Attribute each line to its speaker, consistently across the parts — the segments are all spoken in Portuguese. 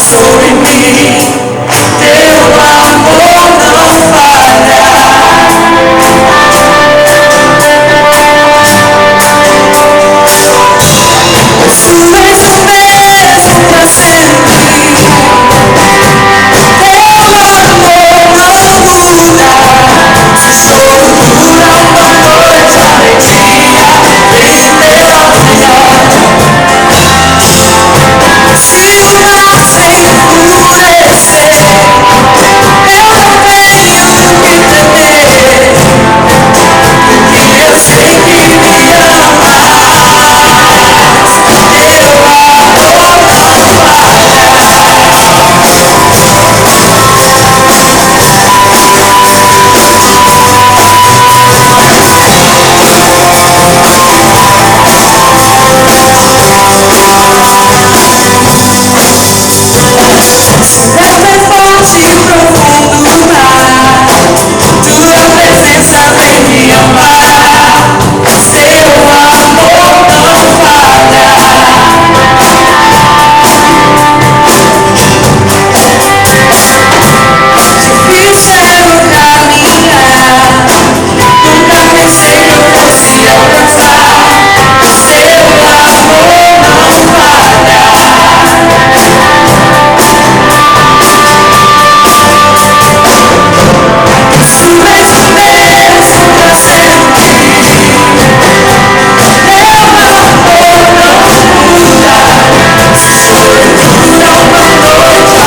Speaker 1: sobre mim, teu amor não falha. Tu és o mesmo pra sempre, teu amor não muda. Estou pura uma noite,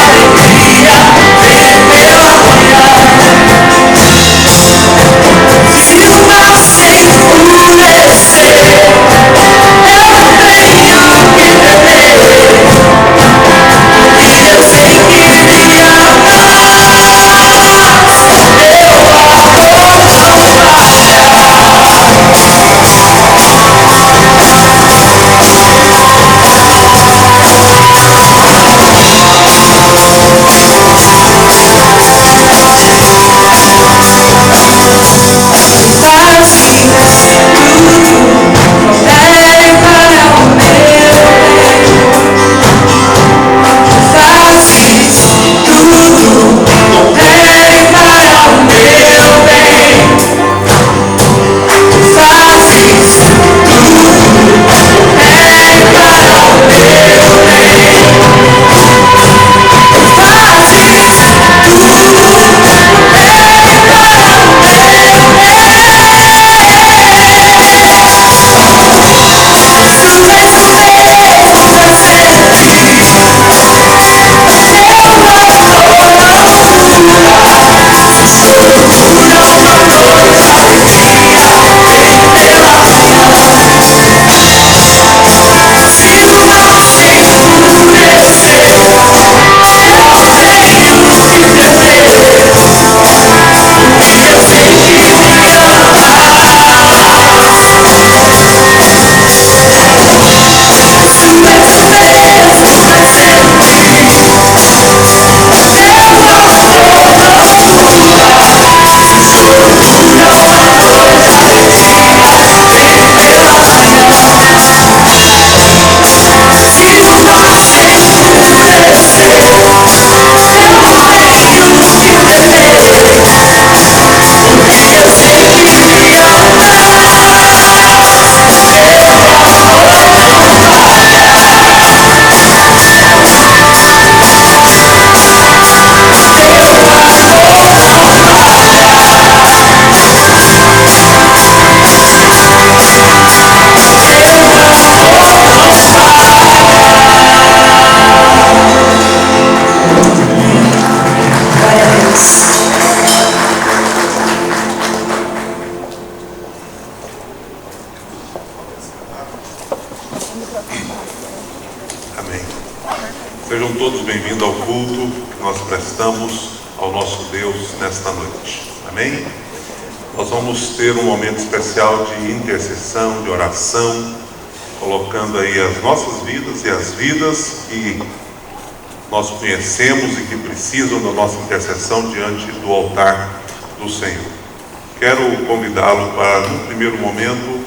Speaker 1: alegria em teu olhar. Se o mar sem enfurecer, eu não tenho que temer, porque eu sei que me ama.
Speaker 2: Amém. Sejam todos bem-vindos ao culto que nós prestamos ao nosso Deus nesta noite. Amém? Nós vamos ter um momento especial de intercessão, de oração, colocando aí as nossas vidas e as vidas que nós conhecemos e que precisam da nossa intercessão diante do altar do Senhor. Quero convidá-lo para, no primeiro momento,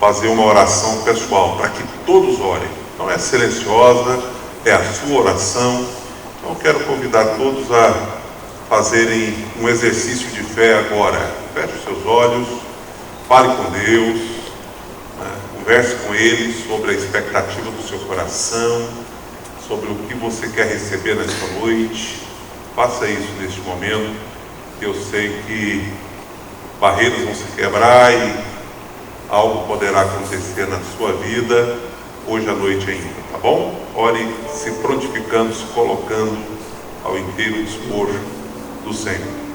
Speaker 2: fazer uma oração pessoal, para que todos orem. Não é silenciosa, é a sua oração, Então eu quero convidar todos a fazerem um exercício de fé agora. Feche os seus olhos, fale com Deus, né? Converse com Ele sobre a expectativa do seu coração, sobre o que você quer receber nesta noite. Faça isso neste momento, que eu sei que barreiras vão se quebrar e algo poderá acontecer na sua vida hoje à noite ainda, tá bom? Ore se prontificando, se colocando ao inteiro dispor do Senhor.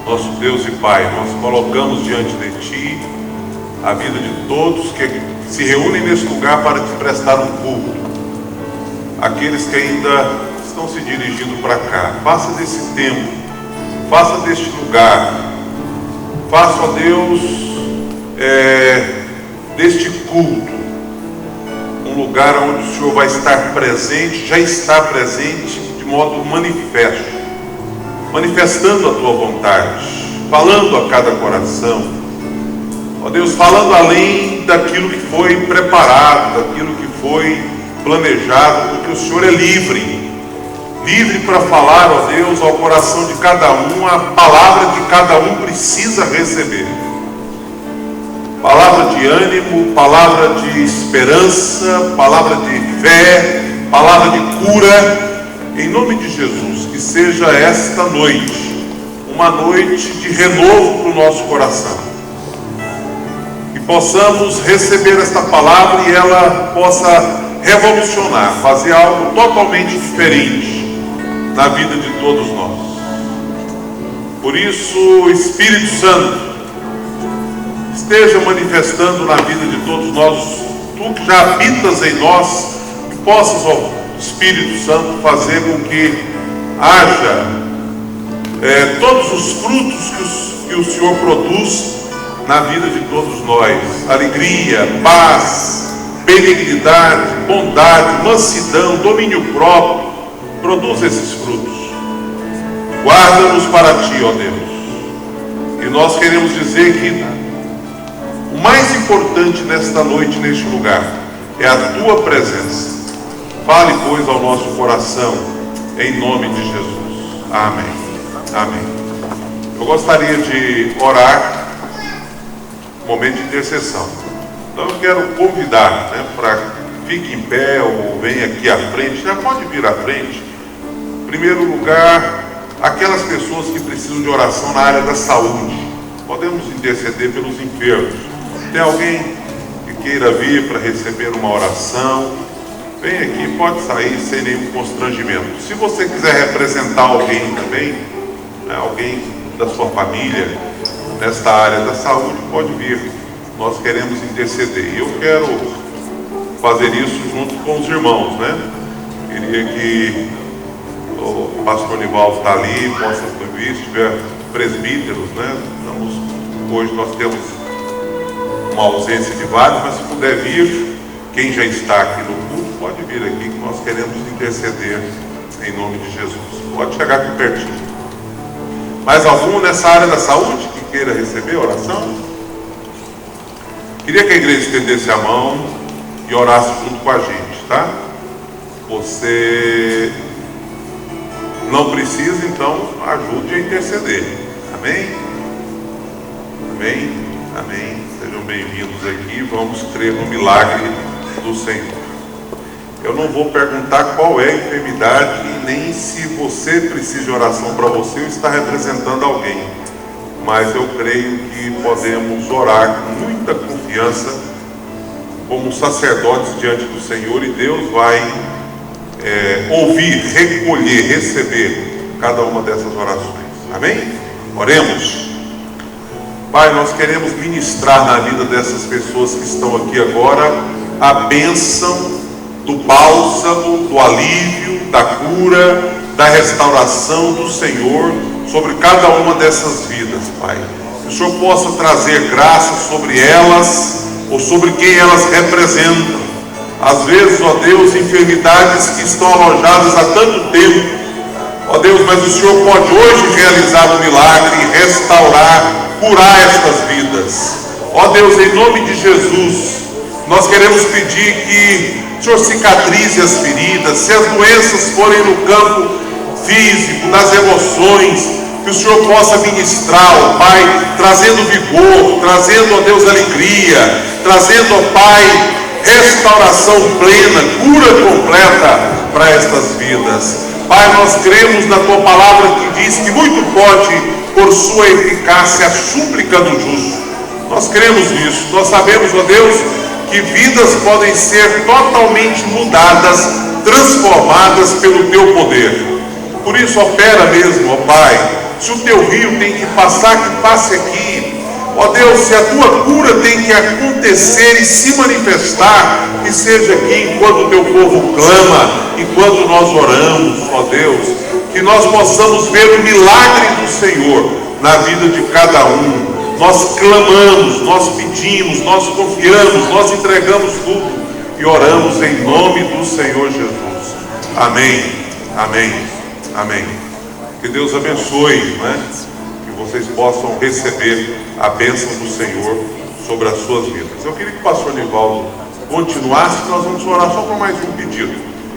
Speaker 2: Nosso Deus e Pai, nós colocamos diante de Ti a vida de todos que se reúnem nesse lugar para Te prestar um culto. Aqueles que ainda estão se dirigindo para cá, faça desse tempo, faça deste lugar, faça, ó Deus, deste culto, um lugar onde o Senhor vai estar presente, já está presente de modo manifesto, manifestando a Tua vontade, falando a cada coração, ó Deus, falando além daquilo que foi preparado, daquilo que foi planejado, porque o Senhor é livre para falar, ó Deus, ao coração de cada um, a palavra que cada um precisa receber, palavra de ânimo, palavra de esperança, palavra de fé, palavra de cura. Em nome de Jesus, que seja esta noite uma noite de renovo para o nosso coração, que possamos receber esta palavra e ela possa revolucionar, fazer algo totalmente diferente na vida de todos nós. Por isso, Espírito Santo, esteja manifestando na vida de todos nós, Tu que já habitas em nós, que possas, ó Espírito Santo, fazer com que haja todos os frutos que o Senhor produz na vida de todos nós: alegria, paz, benignidade, bondade, mansidão, domínio próprio. Produz esses frutos, guarda-nos para Ti, ó Deus. E nós queremos dizer que o mais importante nesta noite, neste lugar, é a Tua presença. Fale, pois, ao nosso coração, em nome de Jesus. Amém. Amém. Eu gostaria de orar, momento de intercessão. Então eu quero convidar, para que fique em pé ou venha aqui à frente, já pode vir à frente. Em primeiro lugar, aquelas pessoas que precisam de oração na área da saúde. Podemos interceder pelos enfermos. Tem alguém que queira vir para receber uma oração? Vem aqui, pode sair sem nenhum constrangimento. Se você quiser representar alguém também, alguém da sua família, nesta área da saúde, pode vir. Nós queremos interceder. E eu quero fazer isso junto com os irmãos, Queria que o pastor Nivaldo está ali, possa vir, se tiver presbíteros, hoje nós temos uma ausência de vários, mas se puder vir, quem já está aqui no culto, pode vir aqui, que nós queremos interceder em nome de Jesus. Pode chegar aqui pertinho. Mais algum nessa área da saúde que queira receber oração? Queria que a igreja estendesse a mão e orasse junto com a gente, tá? Você não precisa, então ajude a interceder. Amém? Amém? Amém. Sejam bem-vindos aqui. Vamos crer no milagre do Senhor. Eu não vou perguntar qual é a enfermidade, nem se você precisa de oração para você ou está representando alguém. mas eu creio que podemos orar com muita confiança, como sacerdotes diante do Senhor, e Deus vai ouvir, recolher, receber cada uma dessas orações. Amém? Oremos. Pai, nós queremos ministrar na vida dessas pessoas que estão aqui agora a bênção do bálsamo, do alívio, da cura, da restauração do Senhor sobre cada uma dessas vidas, Pai. Que o Senhor possa trazer graça sobre elas ou sobre quem elas representam. Às vezes, ó Deus, enfermidades que estão alojadas há tanto tempo, ó Deus, mas o Senhor pode hoje realizar um milagre e restaurar, curar estas vidas. Ó Deus, em nome de Jesus, nós queremos pedir que o Senhor cicatrize as feridas. Se as doenças forem no campo físico, das emoções, que o Senhor possa ministrar, ó Pai, trazendo vigor, trazendo, ó Deus, alegria, trazendo, ó Pai, restauração plena, cura completa para estas vidas. Pai, nós cremos na Tua palavra que diz que muito pode, por sua eficácia, a súplica do justo. Nós cremos nisso. Nós sabemos, ó Deus, que vidas podem ser totalmente mudadas, transformadas pelo Teu poder. Por isso, opera mesmo, ó Pai. Se o Teu rio tem que passar, que passe aqui. Ó Deus, se a Tua cura tem que acontecer e se manifestar, que seja aqui enquanto o Teu povo clama, enquanto nós oramos, ó Deus, que nós possamos ver o milagre do Senhor na vida de cada um. Nós clamamos, nós pedimos, nós confiamos, nós entregamos tudo e oramos em nome do Senhor Jesus. Amém, amém, amém. Que Deus abençoe, né? Que vocês possam receber a bênção do Senhor sobre as suas vidas. Eu queria que o pastor Nivaldo continuasse. Nós vamos orar só por mais um pedido: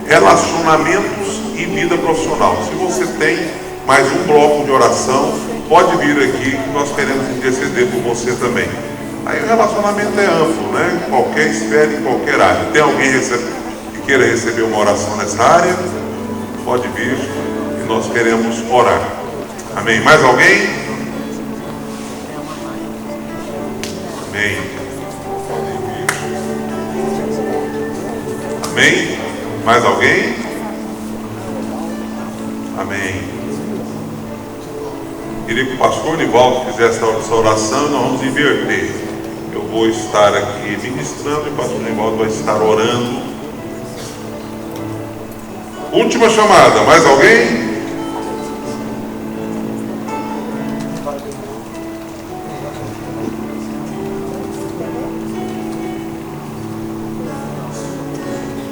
Speaker 2: relacionamentos e vida profissional. Se você tem mais um bloco de oração, pode vir aqui que nós queremos interceder por você também. Aí o relacionamento é amplo, né? Qualquer esfera, em qualquer área. Tem alguém que queira receber uma oração nessa área? Pode vir e nós queremos orar. Amém? Mais alguém? Amém. Amém? Mais alguém? Amém. Queria que o pastor Nivaldo fizesse essa oração e nós vamos inverter. Eu vou estar aqui ministrando e o pastor Nivaldo vai estar orando. Última chamada. Mais alguém?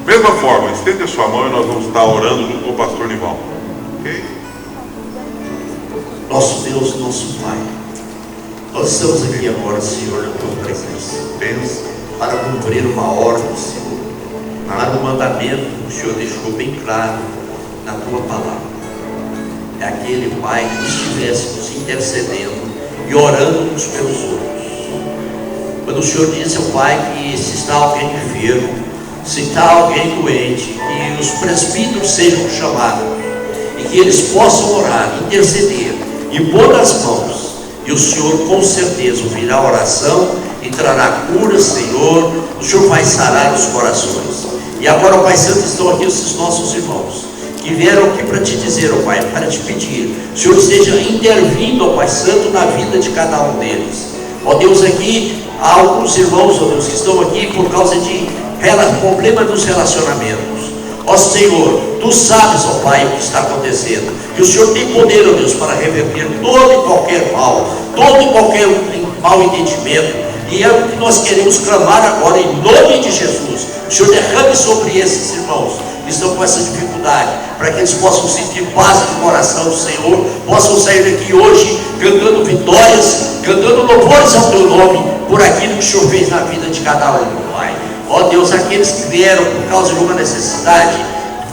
Speaker 2: Mesma forma, estende a sua mão e nós vamos estar orando junto com o pastor Nivaldo. Ok?
Speaker 3: Nosso Deus, nosso Pai, nós estamos aqui agora, Senhor, na Tua presença, para cumprir uma ordem, Senhor, para um mandamento que o Senhor deixou bem claro na Tua palavra. É aquele, Pai, que estivéssemos intercedendo e orando uns pelos outros. Quando o Senhor disse ao Pai que se está alguém enfermo, se está alguém doente, que os presbíteros sejam chamados e que eles possam orar, interceder e pôr nas mãos, e o Senhor com certeza ouvirá a oração e trará cura, Senhor. O Senhor vai sarar os corações. E agora, Pai Santo, estão aqui esses nossos irmãos que vieram aqui para te dizer, ó Pai, para te pedir, o Senhor esteja intervindo, ó Pai Santo, na vida de cada um deles. Ó Deus, aqui há alguns irmãos, ó Deus, que estão aqui por causa de problema dos relacionamentos. Ó Senhor, Tu sabes, ó Pai, o que está acontecendo, que o Senhor tem poder, ó Deus, para reverter todo e qualquer mal, todo e qualquer mau entendimento, e é o que nós queremos clamar agora, em nome de Jesus. O Senhor derrame sobre esses irmãos que estão com essa dificuldade, para que eles possam sentir paz no coração, Senhor, possam sair daqui hoje cantando vitórias, cantando louvores ao Teu nome, por aquilo que o Senhor fez na vida de cada um, Pai. Ó Deus, aqueles que vieram por causa de uma necessidade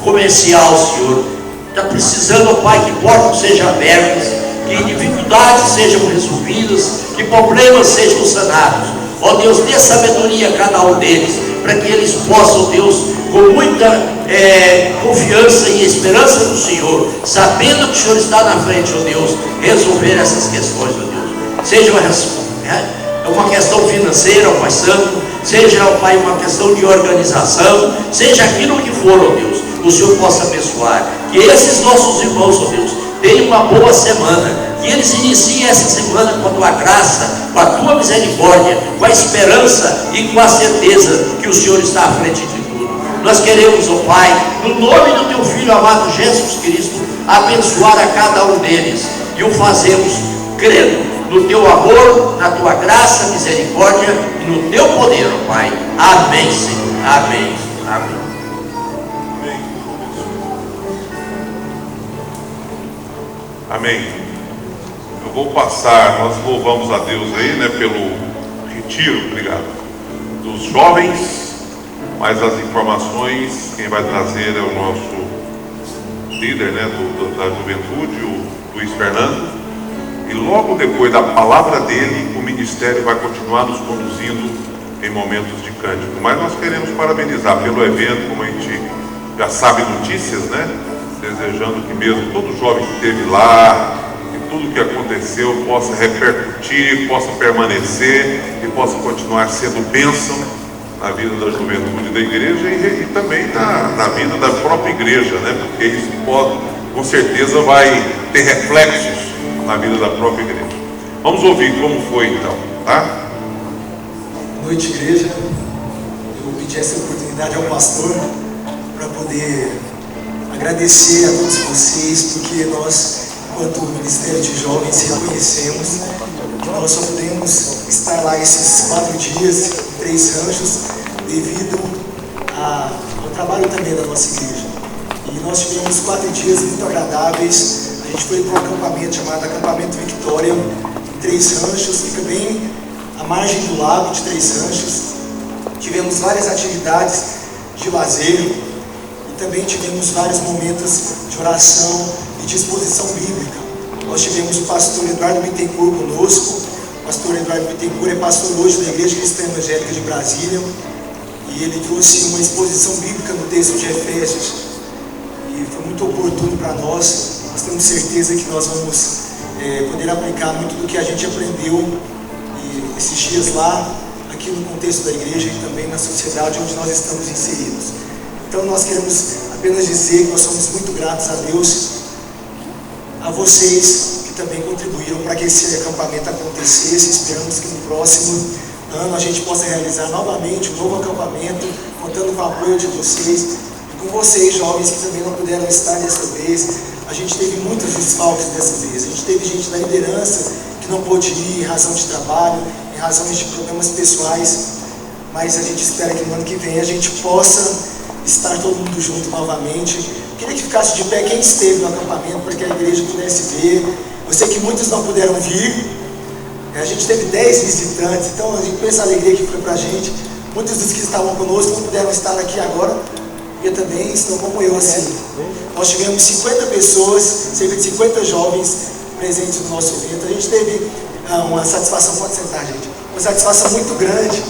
Speaker 3: comercial, Senhor, está precisando, ó Pai, que portas sejam abertas, que dificuldades sejam resolvidas, que problemas sejam sanados. Ó Deus, dê sabedoria a cada um deles, para que eles possam, Deus, com muita confiança e esperança no Senhor, sabendo que o Senhor está na frente, ó Deus, resolver essas questões, ó Deus. seja uma questão financeira, Pai Santo, seja, ó Pai, uma questão de organização, seja aquilo que for, ó Deus, o Senhor possa abençoar. Que esses nossos irmãos, ó Deus, tenham uma boa semana, que eles iniciem essa semana com a Tua graça, com a Tua misericórdia, com a esperança e com a certeza que o Senhor está à frente de tudo. Nós queremos, ó Pai, no nome do Teu Filho amado Jesus Cristo, abençoar a cada um deles, e o fazemos crendo no Teu amor, na Tua graça, misericórdia e no Teu poder, ó Pai. Amém, Senhor. Amém. Amém.
Speaker 2: Amém. Eu vou passar, nós louvamos a Deus aí, né, pelo retiro, obrigado, dos jovens, mas as informações, quem vai trazer é o nosso líder, né, da juventude, o Luiz Fernando, e logo depois da palavra dele, o ministério vai continuar nos conduzindo em momentos de cântico. Mas nós queremos parabenizar pelo evento, como a gente já sabe notícias, né? Desejando que mesmo todo jovem que esteve lá, que tudo que aconteceu possa repercutir, possa permanecer e possa continuar sendo bênção na vida da juventude da igreja e também na vida da própria igreja, né? Porque isso pode, com certeza vai ter reflexos na vida da própria igreja. Vamos ouvir como foi então, tá?
Speaker 4: Boa noite, igreja. Eu pedi essa oportunidade ao pastor para poder agradecer a todos vocês, porque nós, enquanto Ministério de Jovens, reconhecemos que nós só podemos estar lá esses 4 dias, em 3 ranchos, devido ao trabalho também da nossa igreja. E nós tivemos 4 dias muito agradáveis. A gente foi para um acampamento chamado Acampamento Victoria, em 3 ranchos, fica bem à margem do lago de 3 ranchos. Tivemos várias atividades de lazer e também tivemos vários momentos de oração e de exposição bíblica. Nós tivemos o pastor Eduardo Bittencourt conosco. O pastor Eduardo Bittencourt é pastor hoje da Igreja Cristã Evangélica de Brasília, e ele trouxe uma exposição bíblica no texto de Efésios, e foi muito oportuno para nós. Nós temos certeza que nós vamos poder aplicar muito do que a gente aprendeu esses dias lá, aqui no contexto da igreja e também na sociedade onde nós estamos inseridos. Então nós queremos apenas dizer que nós somos muito gratos a Deus, a vocês que também contribuíram para que esse acampamento acontecesse. Esperamos que no próximo ano a gente possa realizar novamente um novo acampamento, contando com o apoio de vocês e com vocês, jovens, que também não puderam estar dessa vez. A gente teve muitos desfalques dessa vez. A gente teve gente da liderança que não pôde ir em razão de trabalho, em razão de problemas pessoais, mas a gente espera que no ano que vem a gente possa estar todo mundo junto novamente. Queria que ficasse de pé quem esteve no acampamento, para que a igreja pudesse ver. Eu sei que muitos não puderam vir, a gente teve 10 visitantes, então a gente pensa a alegria que foi para a gente. Muitos dos que estavam conosco não puderam estar aqui agora, porque também estão como eu assim. Nós tivemos 50 pessoas, cerca de 50 jovens presentes no nosso evento. A gente teve uma satisfação, pode sentar, gente, uma satisfação muito grande,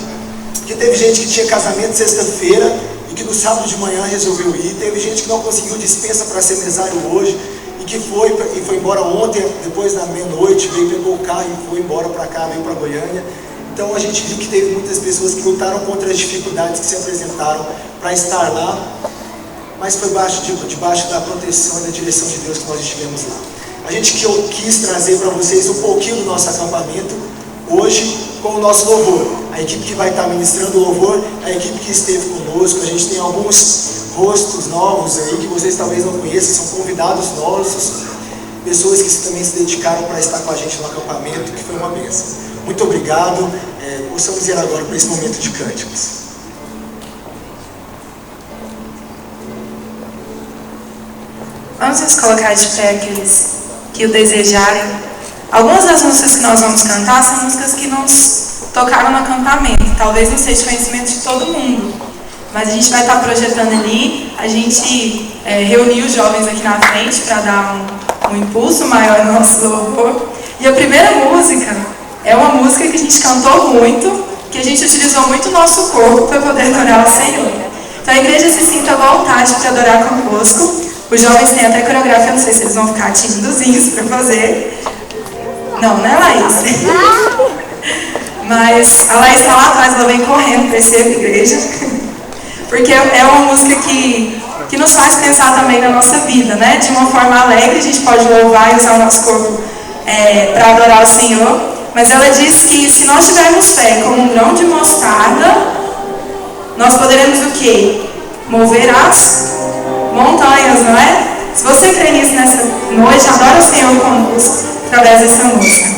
Speaker 4: porque teve gente que tinha casamento sexta-feira e que no sábado de manhã resolveu ir. Teve gente que não conseguiu dispensa para ser mesário hoje e que foi embora ontem, depois da meia-noite, pegou o carro e foi embora para cá, veio para Goiânia. Então a gente viu que teve muitas pessoas que lutaram contra as dificuldades que se apresentaram para estar lá, mas foi debaixo da proteção e da direção de Deus que nós estivemos lá. A gente quis trazer para vocês um pouquinho do nosso acampamento hoje com o nosso louvor. A equipe que vai estar ministrando o louvor, a equipe que esteve conosco. A gente tem alguns rostos novos aí que vocês talvez não conheçam, são convidados nossos, pessoas que também se dedicaram para estar com a gente no acampamento, que foi uma bênção. Muito obrigado. Possamos ir agora para esse momento de cânticos.
Speaker 1: Vamos nos colocar de pé, aqueles que o desejarem. Algumas das músicas que nós vamos cantar são músicas que nos tocaram no acampamento. Talvez não seja conhecimento de todo mundo, mas a gente vai estar projetando ali. A gente reuniu os jovens aqui na frente para dar um impulso maior ao nosso louvor. E a primeira música é uma música que a gente cantou muito, que a gente utilizou muito o nosso corpo para poder adorar o Senhor. Então a igreja se sinta à vontade para adorar conosco. Os jovens têm até coreografia, não sei se eles vão ficar tímidozinhos para fazer. Não, né, Laís? Mas a Laís está lá atrás, ela vem correndo para essa igreja. Porque é uma música que nos faz pensar também na nossa vida, né? De uma forma alegre, a gente pode louvar e usar o nosso corpo para adorar o Senhor. Mas ela diz que se nós tivermos fé como um grão de mostarda, nós poderemos o quê? Mover as montanhas, não é? Se você crê nisso nessa noite, adora o Senhor conosco através dessa música.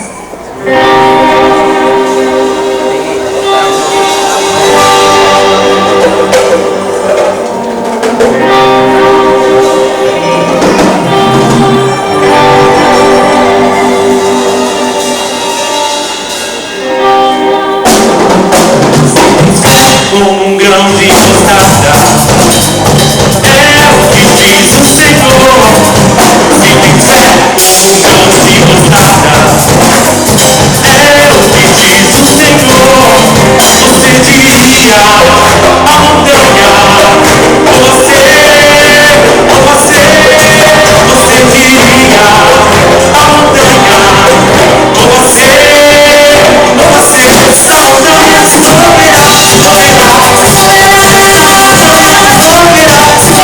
Speaker 5: Como um grão de mostarda, é o que diz o Senhor. Se tem fé como um grão de mostarda, é o que diz o Senhor. Você diria a montanha, você diria a montanha, como um grão de mostarda, é o que diz o Senhor.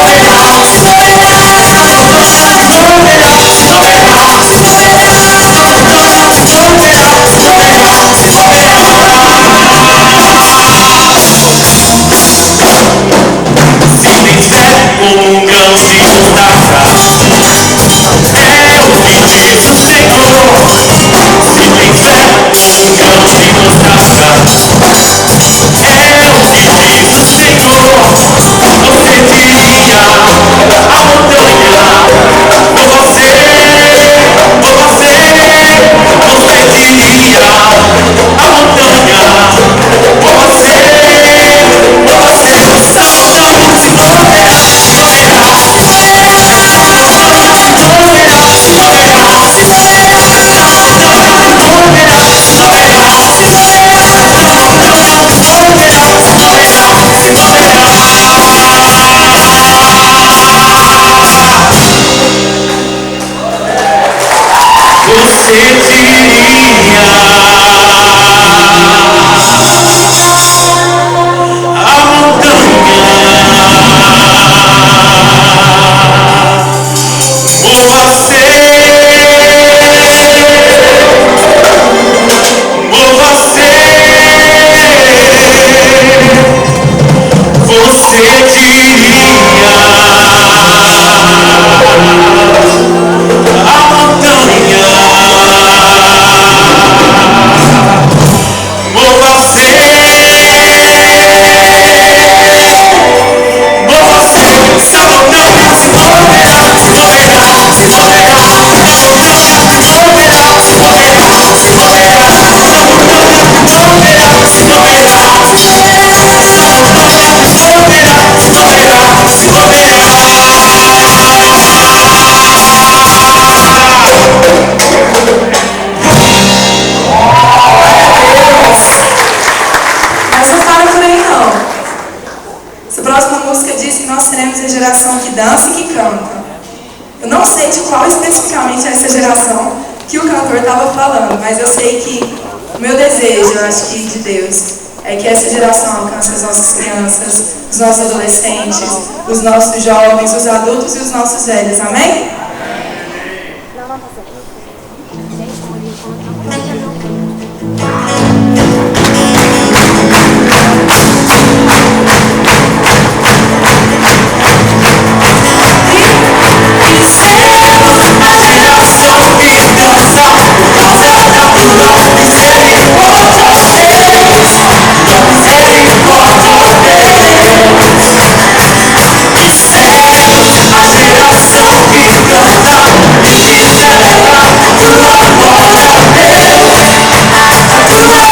Speaker 5: Se tem fé como um grão de mostarda, é o que diz o Senhor. Você diria a montanha, você diria a montanha,
Speaker 1: geração que dança e que canta. Eu não sei de qual especificamente é essa geração que o cantor estava falando, mas eu sei que o meu desejo, eu acho que de Deus, é que essa geração alcance as nossas crianças, os nossos adolescentes, os nossos jovens, os adultos e os nossos velhos. Amém?
Speaker 5: Seremos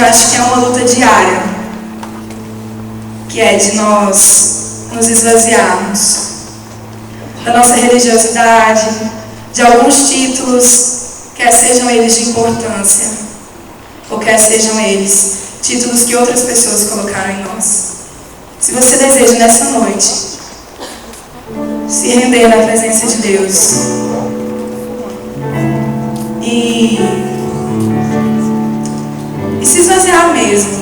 Speaker 1: acho que é uma luta diária, que é de nós nos esvaziarmos da nossa religiosidade, de alguns títulos, quer sejam eles de importância, ou quer sejam eles títulos que outras pessoas colocaram em nós. Se você deseja nessa noite se render na presença de Deus e se esvaziar mesmo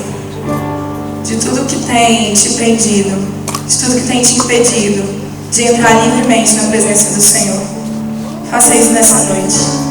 Speaker 1: de tudo que tem te prendido, de tudo que tem te impedido de entrar livremente na presença do Senhor, faça isso nessa noite.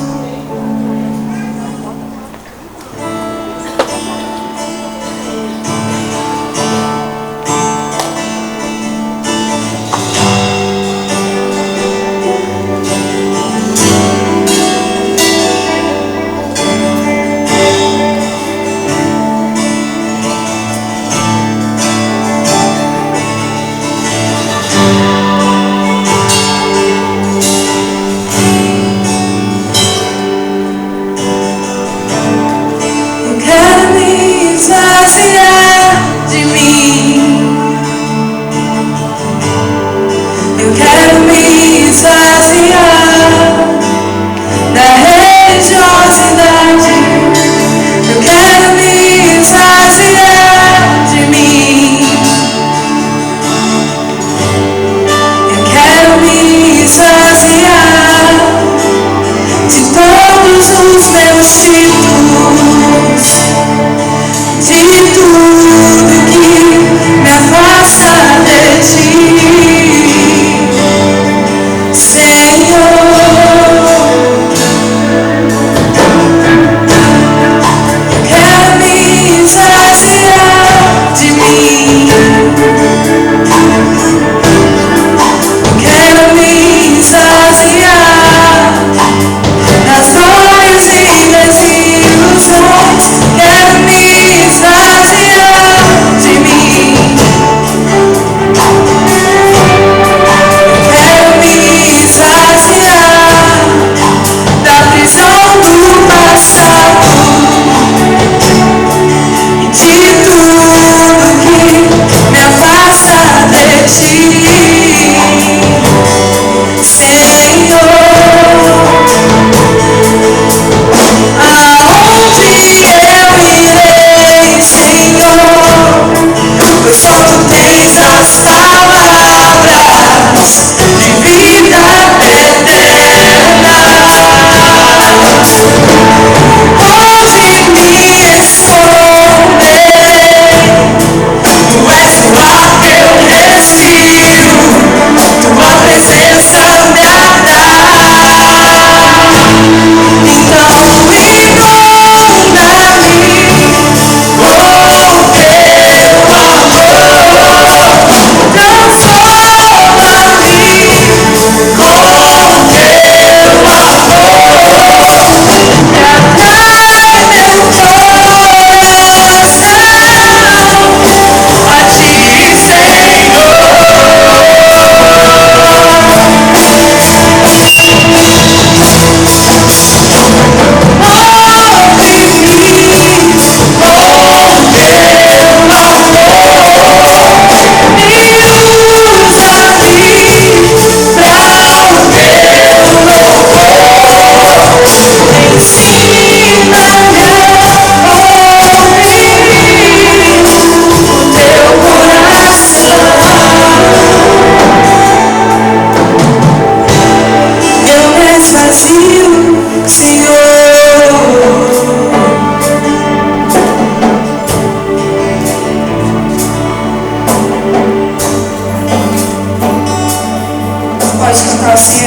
Speaker 6: Senhor,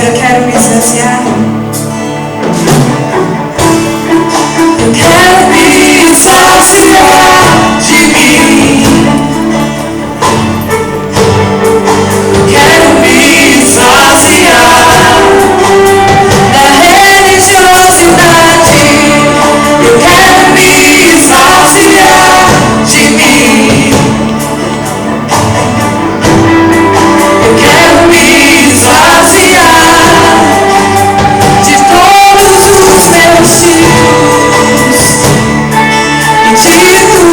Speaker 6: eu quero me esvaziar. Eu quero me esvaziar de mim. Eu quero me esvaziar da religiosidade. Eu quero me esvaziar de mim. Eu quero me esvaziar de todos os meus títulos e de tudo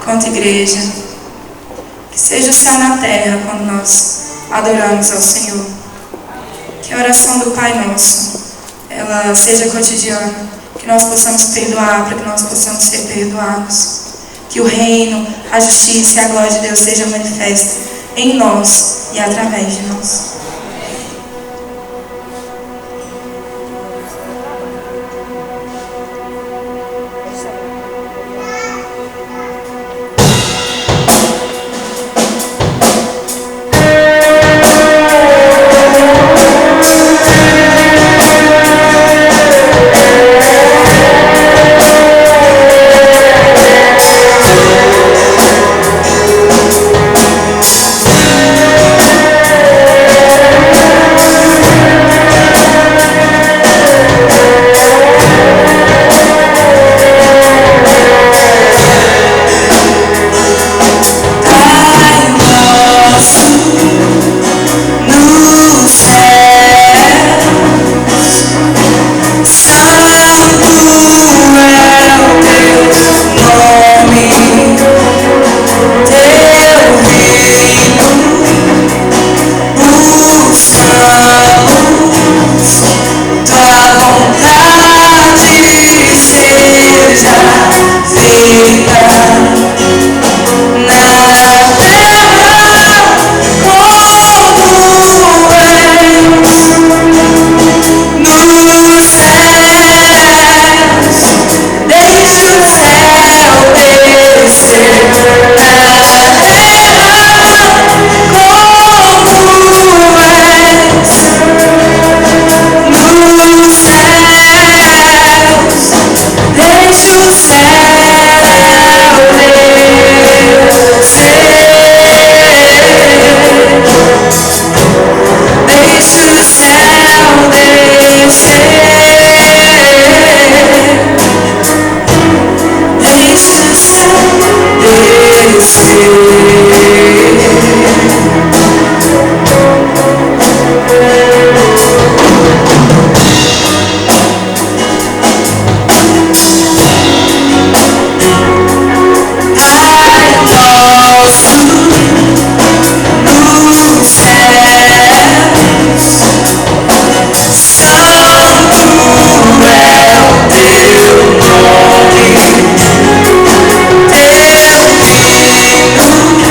Speaker 1: enquanto igreja. Que seja o céu na terra quando nós adoramos ao Senhor. Que a oração do Pai Nosso, ela seja cotidiana. Que nós possamos perdoar para que nós possamos ser perdoados. Que o reino, a justiça e a glória de Deus sejam manifestas em nós e através de nós.
Speaker 6: Teu reino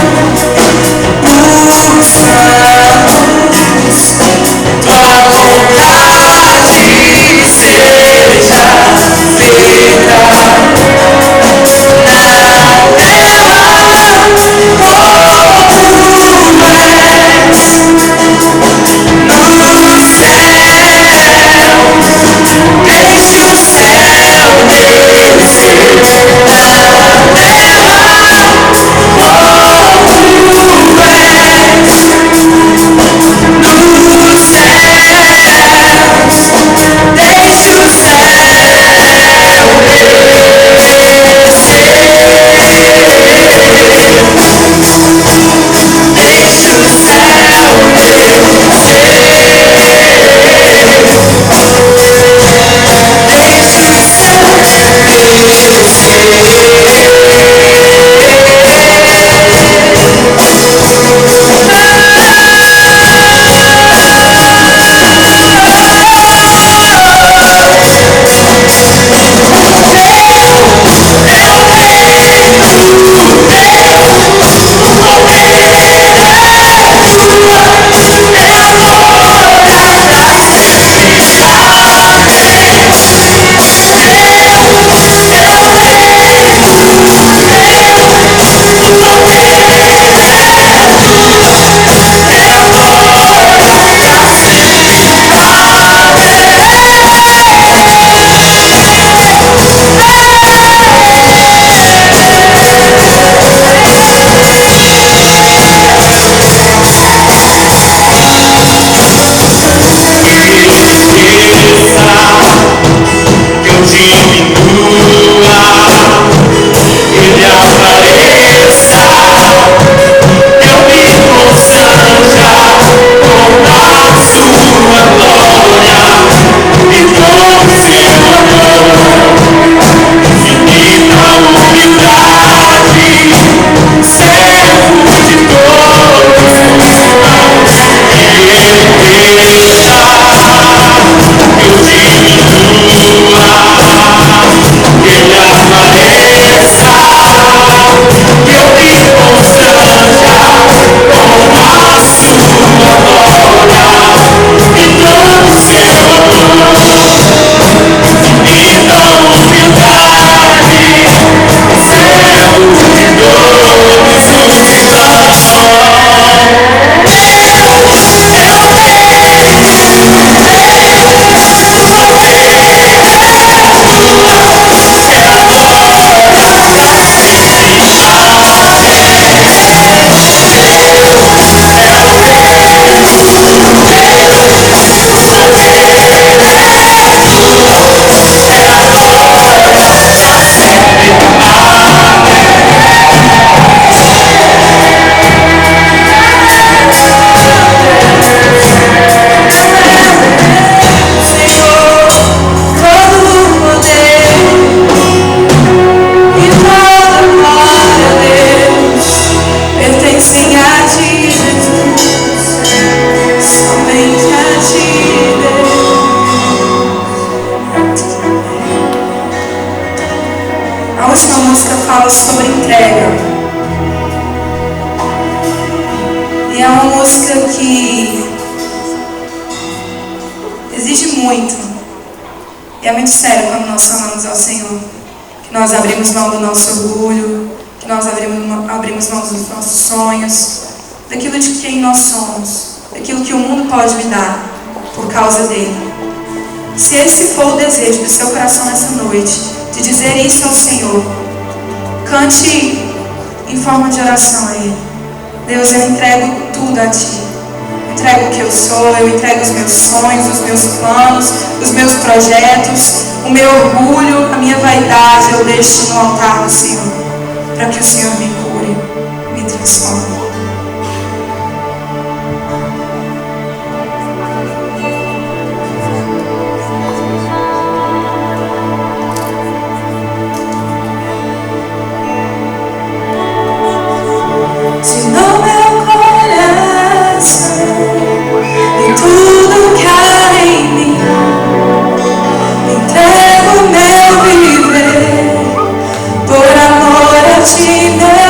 Speaker 1: E é muito sério quando nós falamos ao Senhor, que nós abrimos mão do nosso orgulho, que nós abrimos mão dos nossos sonhos, daquilo de quem nós somos, daquilo que o mundo pode me dar por causa dele. Se esse for o desejo do seu coração nessa noite, de dizer isso ao Senhor, cante em forma de oração a Ele. Deus, eu entrego tudo a Ti. Eu entrego o que eu sou, eu entrego os meus sonhos, os meus planos, os meus projetos, o meu orgulho, a minha vaidade, eu deixo no altar do Senhor, para que o Senhor me cure, me transforme.
Speaker 6: No meu coração e tudo que há em mim, entrego meu viver por amor a Ti, meu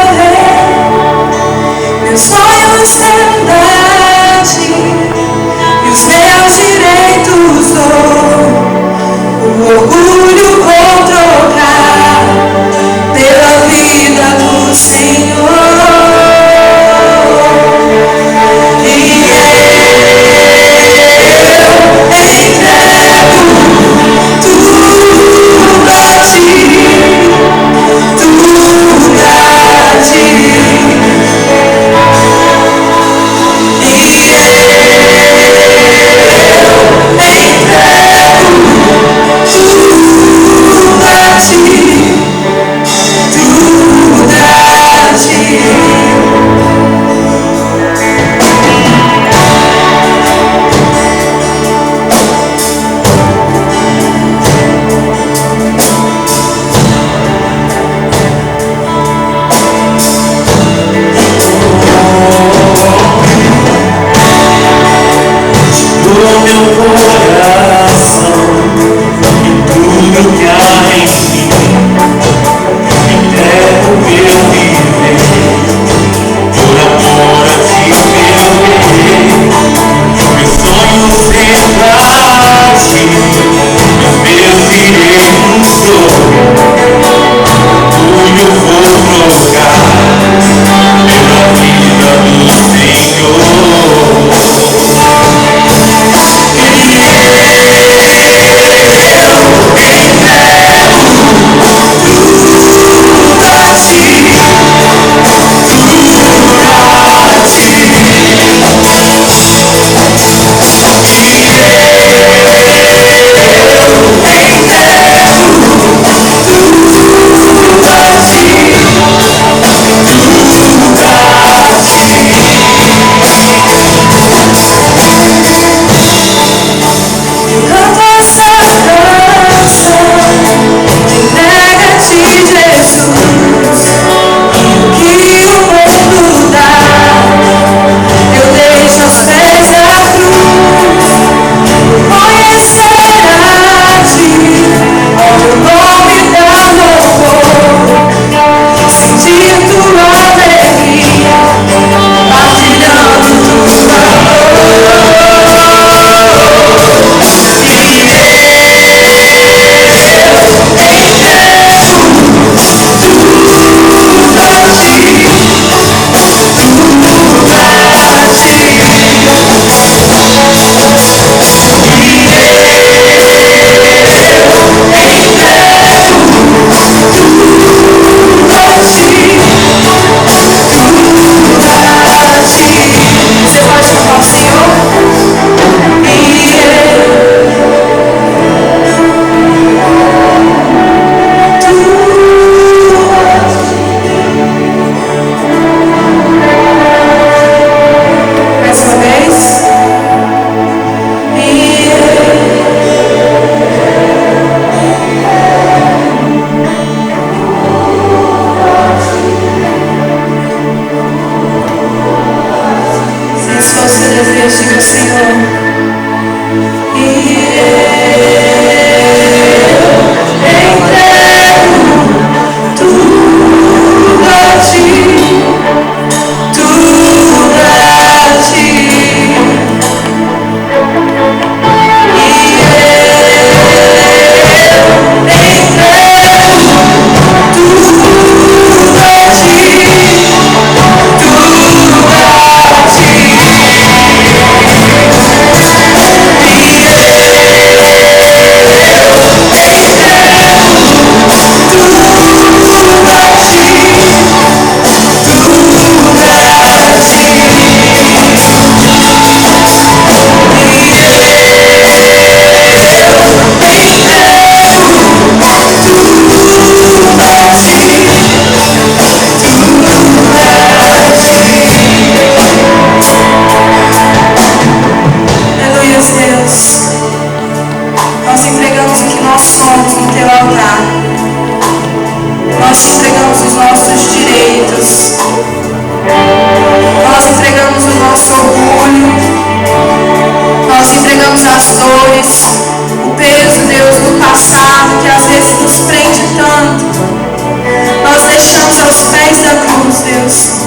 Speaker 1: Deus.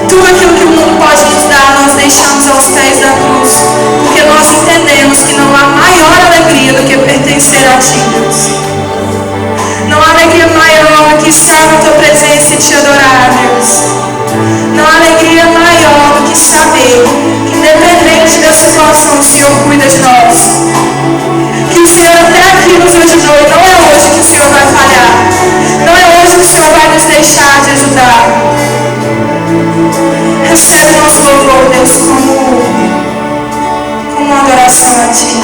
Speaker 1: Tudo aquilo que o mundo pode nos dar, nós deixamos aos pés da cruz, porque nós entendemos que não há maior alegria do que pertencer a Ti, Deus. Não há alegria maior do que estar na Tua presença e Te adorar, Deus. Não há alegria maior do que saber que, independente da situação, o Senhor cuida de nós. Que o Senhor até aqui nos ajudou, e não é hoje que o Senhor vai falhar. Não é hoje que o Senhor vai nos deixar de ajudar. Recebe o nosso louvor, Deus, como uma adoração a Ti.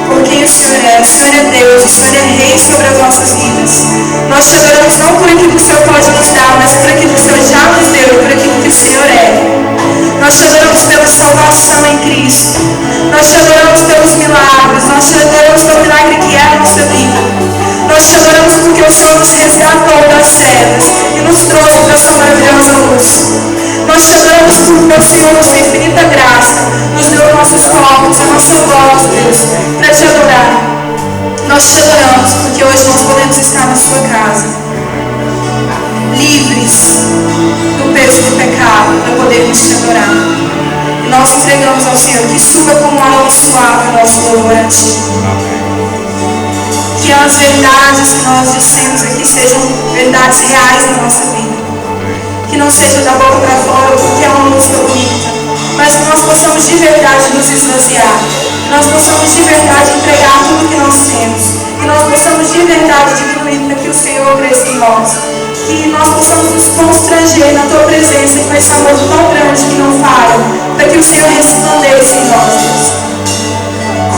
Speaker 1: Por quem o Senhor é. O Senhor é Deus, o Senhor é Rei sobre as nossas vidas. Nós te adoramos não por aquilo que o Senhor pode nos dar, mas por aquilo que o Senhor já nos deu, por aquilo que o Senhor é. Nós te adoramos pela salvação em Cristo. Nós te adoramos pelos milagres. Nós te adoramos pelo milagre que é a nossa vida. Nós te adoramos porque o Senhor nos resgatou das trevas e nos trouxe para a sua maravilhosa luz. Nós te adoramos porque o Senhor, na sua infinita graça, nos deu nossos corpos, a nossa voz, Deus, para te adorar. Nós te adoramos porque hoje nós podemos estar na sua casa, livres do peso do pecado, para podermos te adorar. E nós entregamos ao Senhor que suba como um aroma suave o nosso louvor a Ti. Que as verdades que nós dissemos aqui sejam verdades reais na nossa vida. Que não seja da boca para fora, porque é uma música bonita, mas que nós possamos de verdade nos esvaziar. Que nós possamos de verdade entregar tudo que nós temos. Que nós possamos de verdade diminuir para que o Senhor cresça em nós. Que nós possamos nos constranger na Tua presença com esse amor tão grande que não falha, para que o Senhor resplandeça em nós, Deus.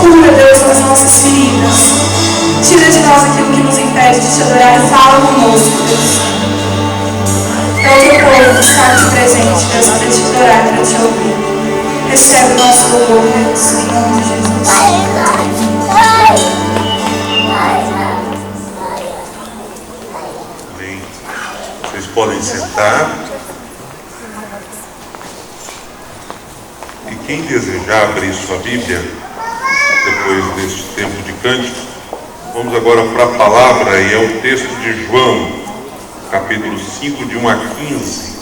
Speaker 1: Cura, Deus, as nossas feridas. Tira de nós aquilo que nos impede de te adorar e fala conosco, Deus. É o Teu povo que está aqui presente, Deus, para te adorar, para te ouvir. Recebe o nosso louvor, Deus, em nome de Jesus.
Speaker 2: Amém. Vocês podem sentar. E quem desejar abrir sua Bíblia, depois deste tempo de cântico, vamos agora para a palavra, e é o texto de João, capítulo 5, de 1 a 15.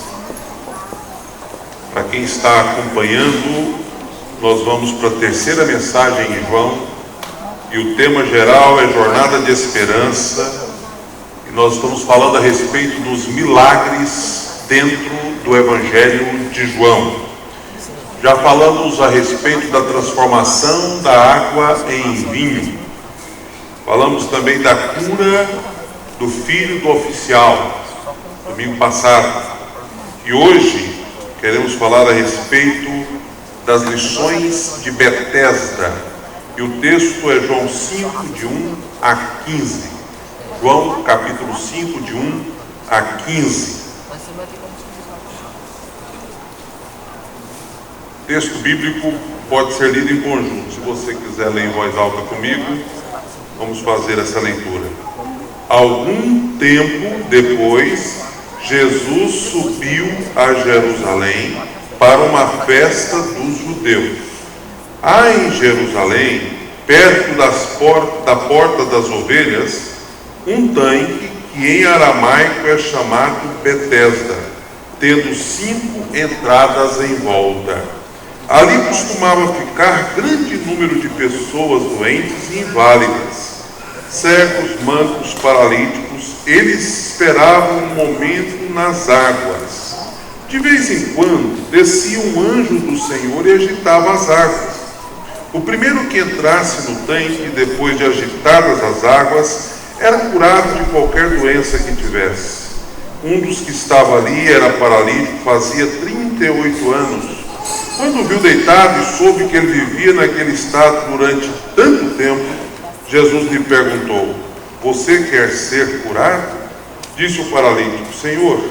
Speaker 2: Para quem está acompanhando, nós vamos para a terceira mensagem em João, e o tema geral é Jornada de Esperança, e nós estamos falando a respeito dos milagres dentro do Evangelho de João. Já falamos a respeito da transformação da água em vinho. Falamos também da cura do filho do oficial, domingo passado. E hoje queremos falar a respeito das lições de Betesda. E o texto é João 5, de 1 a 15. João, capítulo 5, de 1 a 15. O texto bíblico pode ser lido em conjunto. Se você quiser ler em voz alta comigo, vamos fazer essa leitura. Algum tempo depois, Jesus subiu a Jerusalém para uma festa dos judeus. Há em Jerusalém, perto da porta das ovelhas, um tanque que em aramaico é chamado Betesda, tendo 5 entradas em volta. Ali costumava ficar grande número de pessoas doentes e inválidas, cegos, mancos, paralíticos. Eles esperavam um momento nas águas. De vez em quando, descia um anjo do Senhor e agitava as águas. O primeiro que entrasse no tanque, depois de agitadas as águas, era curado de qualquer doença que tivesse. Um dos que estava ali era paralítico, fazia 38 anos. Quando viu deitado e soube que ele vivia naquele estado durante tanto tempo, Jesus lhe perguntou: você quer ser curado? Disse o paralítico: Senhor,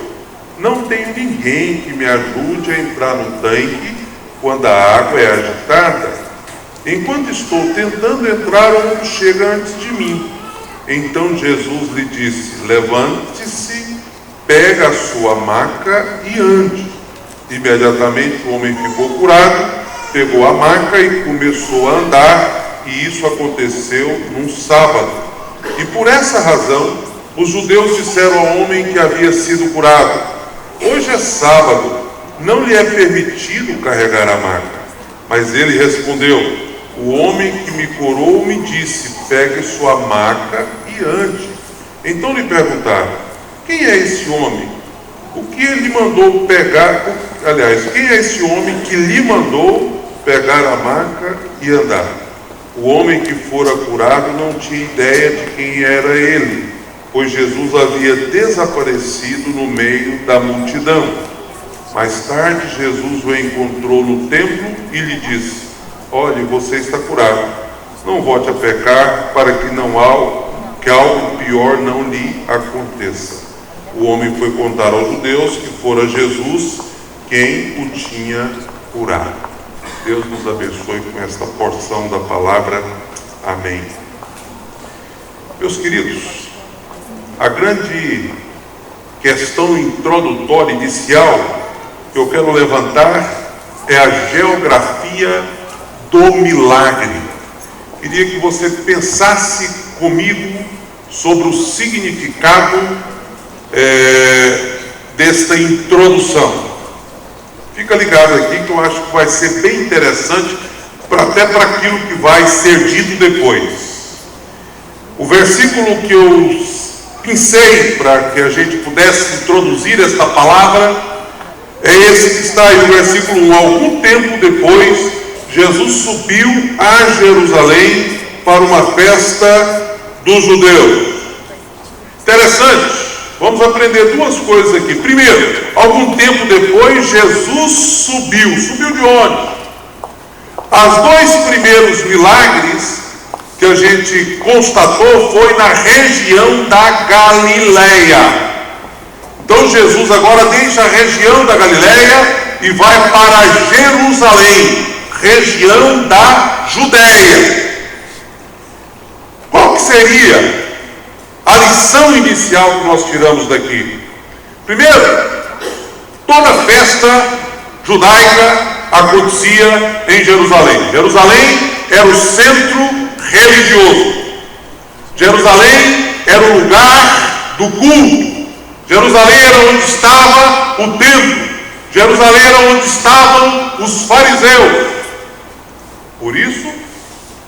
Speaker 2: não tenho ninguém que me ajude a entrar no tanque quando a água é agitada. Enquanto estou tentando entrar, o outro chega antes de mim. Então Jesus lhe disse: levante-se, pega a sua maca e ande. Imediatamente o homem ficou curado, pegou a maca e começou a andar, e isso aconteceu num sábado. E por essa razão, os judeus disseram ao homem que havia sido curado: hoje é sábado, não lhe é permitido carregar a maca. Mas ele respondeu: o homem que me curou me disse, pegue sua maca e ande. Então lhe perguntaram: quem é esse homem? O que ele mandou pegar? Quem é esse homem que lhe mandou pegar a maca e andar? O homem que fora curado não tinha ideia de quem era ele, pois Jesus havia desaparecido no meio da multidão. Mais tarde, Jesus o encontrou no templo e lhe disse: olhe, você está curado. Não volte a pecar, para que algo pior não lhe aconteça. O homem foi contar aos judeus que fora Jesus quem o tinha curado. Deus nos abençoe com esta porção da palavra. Amém. Meus queridos, a grande questão introdutória inicial que eu quero levantar é a geografia do milagre. Queria que você pensasse comigo sobre o significado desta introdução. Fica ligado aqui que eu acho que vai ser bem interessante até para aquilo que vai ser dito depois. O versículo que eu pensei para que a gente pudesse introduzir esta palavra é esse que está aí no versículo 1. Algum tempo depois, Jesus subiu a Jerusalém para uma festa dos judeus. Interessante. Vamos aprender duas coisas aqui. Primeiro, algum tempo depois, Jesus subiu. Subiu de onde? Os dois primeiros milagres que a gente constatou foi na região da Galileia. Então Jesus agora deixa a região da Galileia e vai para Jerusalém, região da Judéia. Qual que seria a lição inicial que nós tiramos daqui? Primeiro, toda festa judaica acontecia em Jerusalém. Jerusalém era o centro religioso. Jerusalém era o lugar do culto. Jerusalém era onde estava o templo. Jerusalém era onde estavam os fariseus. Por isso,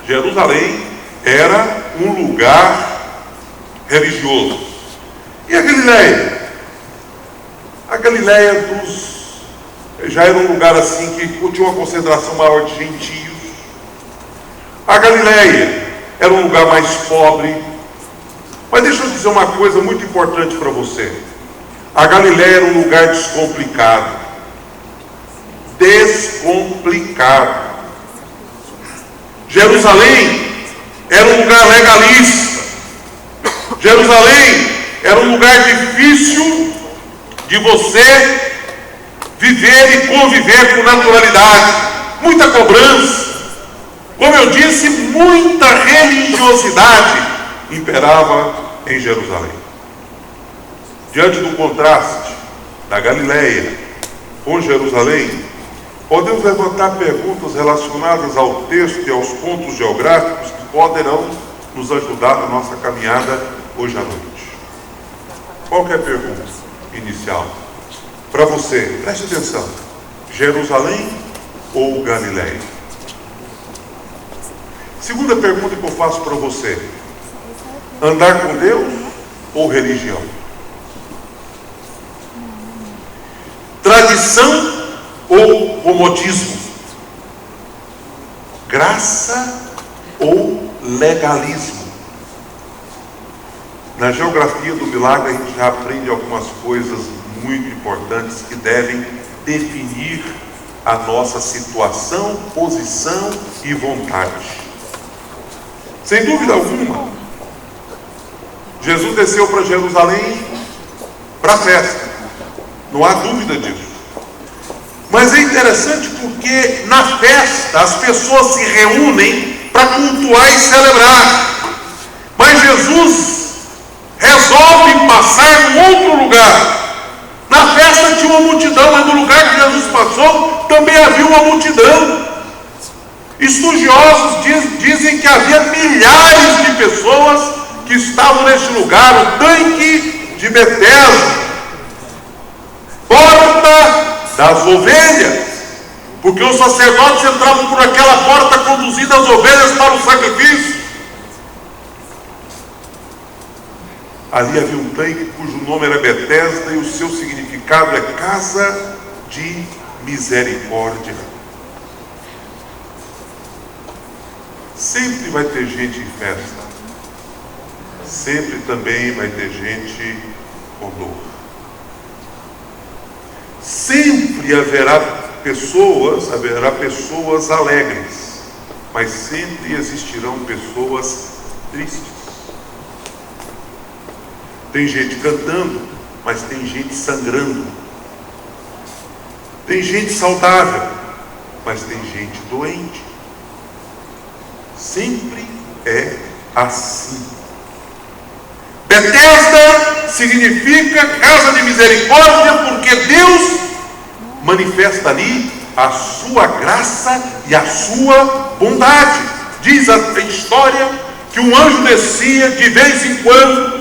Speaker 2: Jerusalém era um lugar religioso. E a Galileia? A Galileia já era um lugar assim que tinha uma concentração maior de gentios. A Galileia era um lugar mais pobre. Mas deixa eu dizer uma coisa muito importante para você. A Galileia era um lugar descomplicado. Descomplicado. Jerusalém era um lugar legalista. Jerusalém era um lugar difícil de você viver e conviver com naturalidade. Muita cobrança. Como eu disse, muita religiosidade imperava em Jerusalém. Diante do contraste da Galileia com Jerusalém, podemos levantar perguntas relacionadas ao texto e aos pontos geográficos que poderão nos ajudar na nossa caminhada hoje à noite. Qual que é a pergunta inicial? Para você, preste atenção: Jerusalém ou Galileia? Segunda pergunta que eu faço para você: andar com Deus ou religião? Tradição ou comodismo? Graça ou legalismo? Na geografia do milagre a gente já aprende algumas coisas muito importantes que devem definir a nossa situação, posição e vontade. Sem dúvida alguma, Jesus desceu para Jerusalém para a festa. Não há dúvida disso. Mas é interessante porque na festa as pessoas se reúnem para cultuar e celebrar. Mas Jesus resolve passar em outro lugar. Na festa tinha uma multidão, mas no lugar que Jesus passou também havia uma multidão. Estudiosos dizem que havia milhares de pessoas que estavam neste lugar, o tanque de Betesda. Pode das ovelhas, porque os sacerdotes entravam por aquela porta conduzindo as ovelhas para o sacrifício. Ali havia um tanque cujo nome era Betesda e o seu significado é casa de misericórdia. Sempre vai ter gente em festa, sempre também vai ter gente com dor. Sempre haverá pessoas alegres, mas sempre existirão pessoas tristes. Tem gente cantando, mas tem gente sangrando. Tem gente saudável, mas tem gente doente. Sempre é assim. Betesda significa casa de misericórdia, porque Deus manifesta ali a sua graça e a sua bondade. Diz a história que um anjo descia de vez em quando.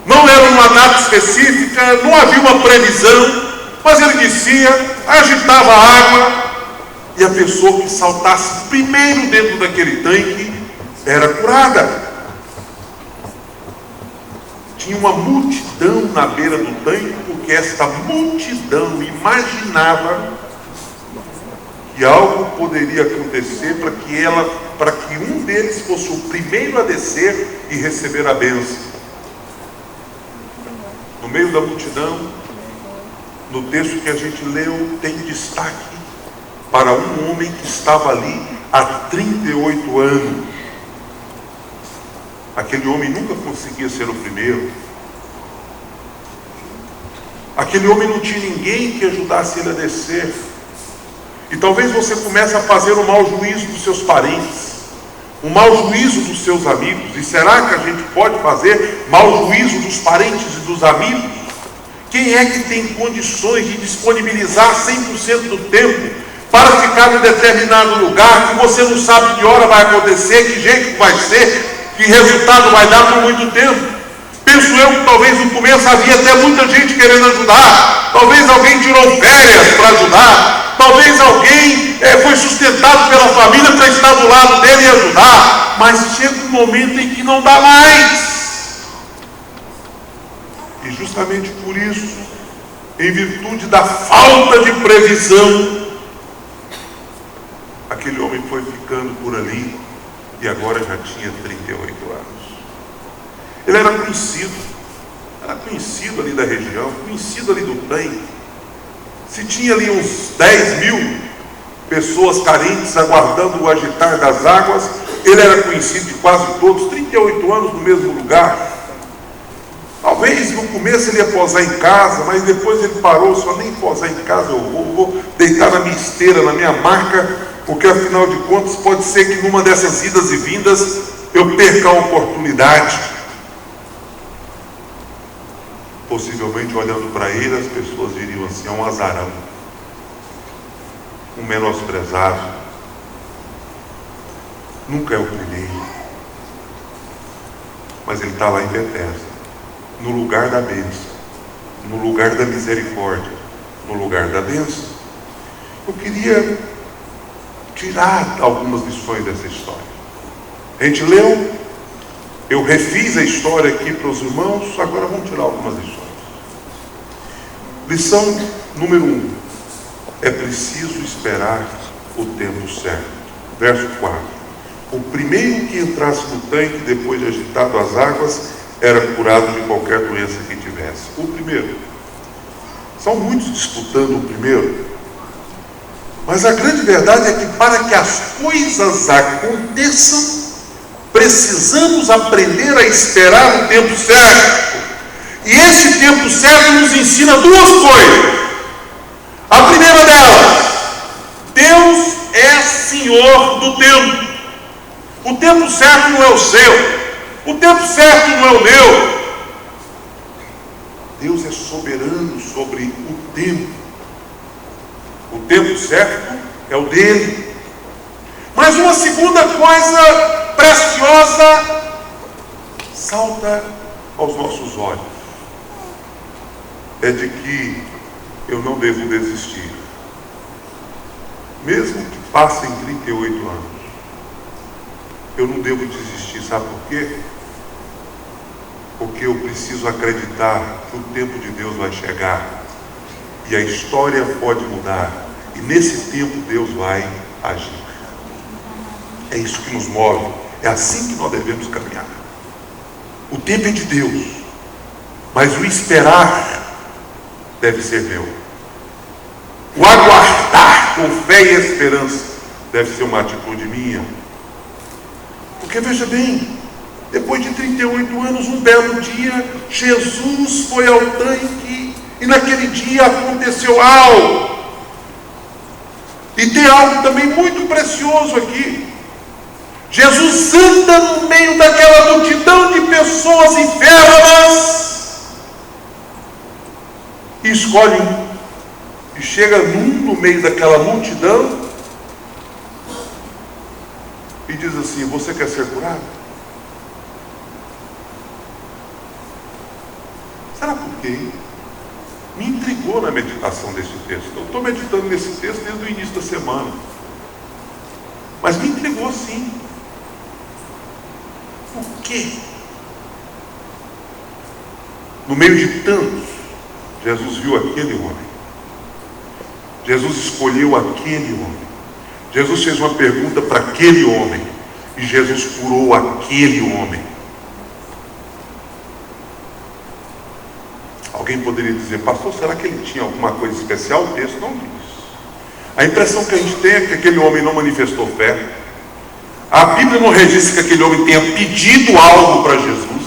Speaker 2: Não era uma data específica, não havia uma previsão, mas ele descia, agitava a água, e a pessoa que saltasse primeiro dentro daquele tanque era curada. Tinha uma multidão na beira do tanque, porque esta multidão imaginava que algo poderia acontecer para que um deles fosse o primeiro a descer e receber a bênção. No meio da multidão, no texto que a gente leu, tem destaque para um homem que estava ali há 38 anos. Aquele homem nunca conseguia ser o primeiro. Aquele homem não tinha ninguém que ajudasse ele a descer. E talvez você comece a fazer um mau juízo dos seus parentes, um mau juízo dos seus amigos. E será que a gente pode fazer mau juízo dos parentes e dos amigos? Quem é que tem condições de disponibilizar 100% do tempo para ficar em determinado lugar que você não sabe que hora vai acontecer, que jeito vai ser, que resultado vai dar por muito tempo? Penso eu que talvez no começo havia até muita gente querendo ajudar, talvez alguém tirou férias para ajudar, talvez alguém foi sustentado pela família para estar do lado dele e ajudar, mas chega um momento em que não dá mais. E justamente por isso, em virtude da falta de previsão, aquele homem foi ficando por ali e agora já tinha 38 anos. Ele era conhecido ali da região, conhecido ali do tanque. Se tinha ali uns 10 mil pessoas carentes aguardando o agitar das águas, ele era conhecido de quase todos, 38 anos no mesmo lugar. Talvez no começo ele ia posar em casa, mas depois ele parou, só nem posar em casa, eu vou deitar na minha esteira, na minha marca, porque afinal de contas pode ser que numa dessas idas e vindas eu perca a oportunidade. Possivelmente olhando para ele, as pessoas diriam assim: é um azarão, um menosprezado, nunca é o primeiro. Mas ele está lá em Betesda, no lugar da bênção, no lugar da misericórdia, no lugar da bênção. Eu queria tirar algumas lições dessa história. A gente leu, eu refiz a história aqui para os irmãos, agora vamos tirar algumas lições. Lição número 1: é preciso esperar o tempo certo. Verso 4: o primeiro que entrasse no tanque depois de agitado as águas era curado de qualquer doença que tivesse. O primeiro. São muitos disputando o primeiro. Mas a grande verdade é que para que as coisas aconteçam, precisamos aprender a esperar o tempo certo. E esse tempo certo nos ensina duas coisas. A primeira delas: Deus é Senhor do tempo. O tempo certo não é o seu. O tempo certo não é o meu. Deus é soberano sobre o tempo. O tempo certo é o dele. Mas uma segunda coisa preciosa salta aos nossos olhos. É de que eu não devo desistir. Mesmo que passem 38 anos, eu não devo desistir. Sabe por quê? Porque eu preciso acreditar que o tempo de Deus vai chegar e a história pode mudar, e nesse tempo Deus vai agir. É isso que nos move, é assim que nós devemos caminhar. O tempo é de Deus, mas o esperar deve ser meu. O aguardar com fé e esperança deve ser uma atitude minha. Porque veja bem, depois de 38 anos, um belo dia, Jesus foi ao tanque e naquele dia aconteceu algo. E tem algo também muito precioso aqui. Jesus anda no meio daquela multidão de pessoas enfermas e escolhe um. E chega no meio daquela multidão e diz assim: você quer ser curado? Será por quê? Me intrigou na meditação desse texto. Eu estou meditando nesse texto desde o início da semana. Mas me intrigou sim. Por quê? No meio de tantos, Jesus viu aquele homem. Jesus escolheu aquele homem. Jesus fez uma pergunta para aquele homem. E Jesus curou aquele homem. Alguém poderia dizer: pastor, será que ele tinha alguma coisa especial? O texto não diz. A impressão que a gente tem é que aquele homem não manifestou fé. A Bíblia não registra que aquele homem tenha pedido algo para Jesus.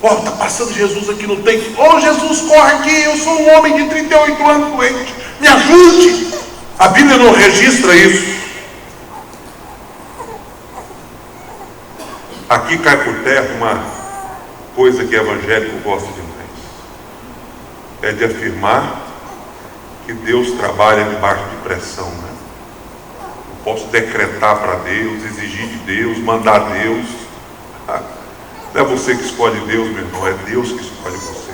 Speaker 2: Está passando Jesus aqui no templo. Jesus, corre aqui, eu sou um homem de 38 anos doente, me ajude. A Bíblia não registra isso. Aqui cai por terra uma coisa que evangélico gosta demais. É de afirmar que Deus trabalha debaixo de pressão, né? Eu posso decretar para Deus, exigir de Deus, mandar a Deus. Não é você que escolhe Deus, meu irmão, é Deus que escolhe você.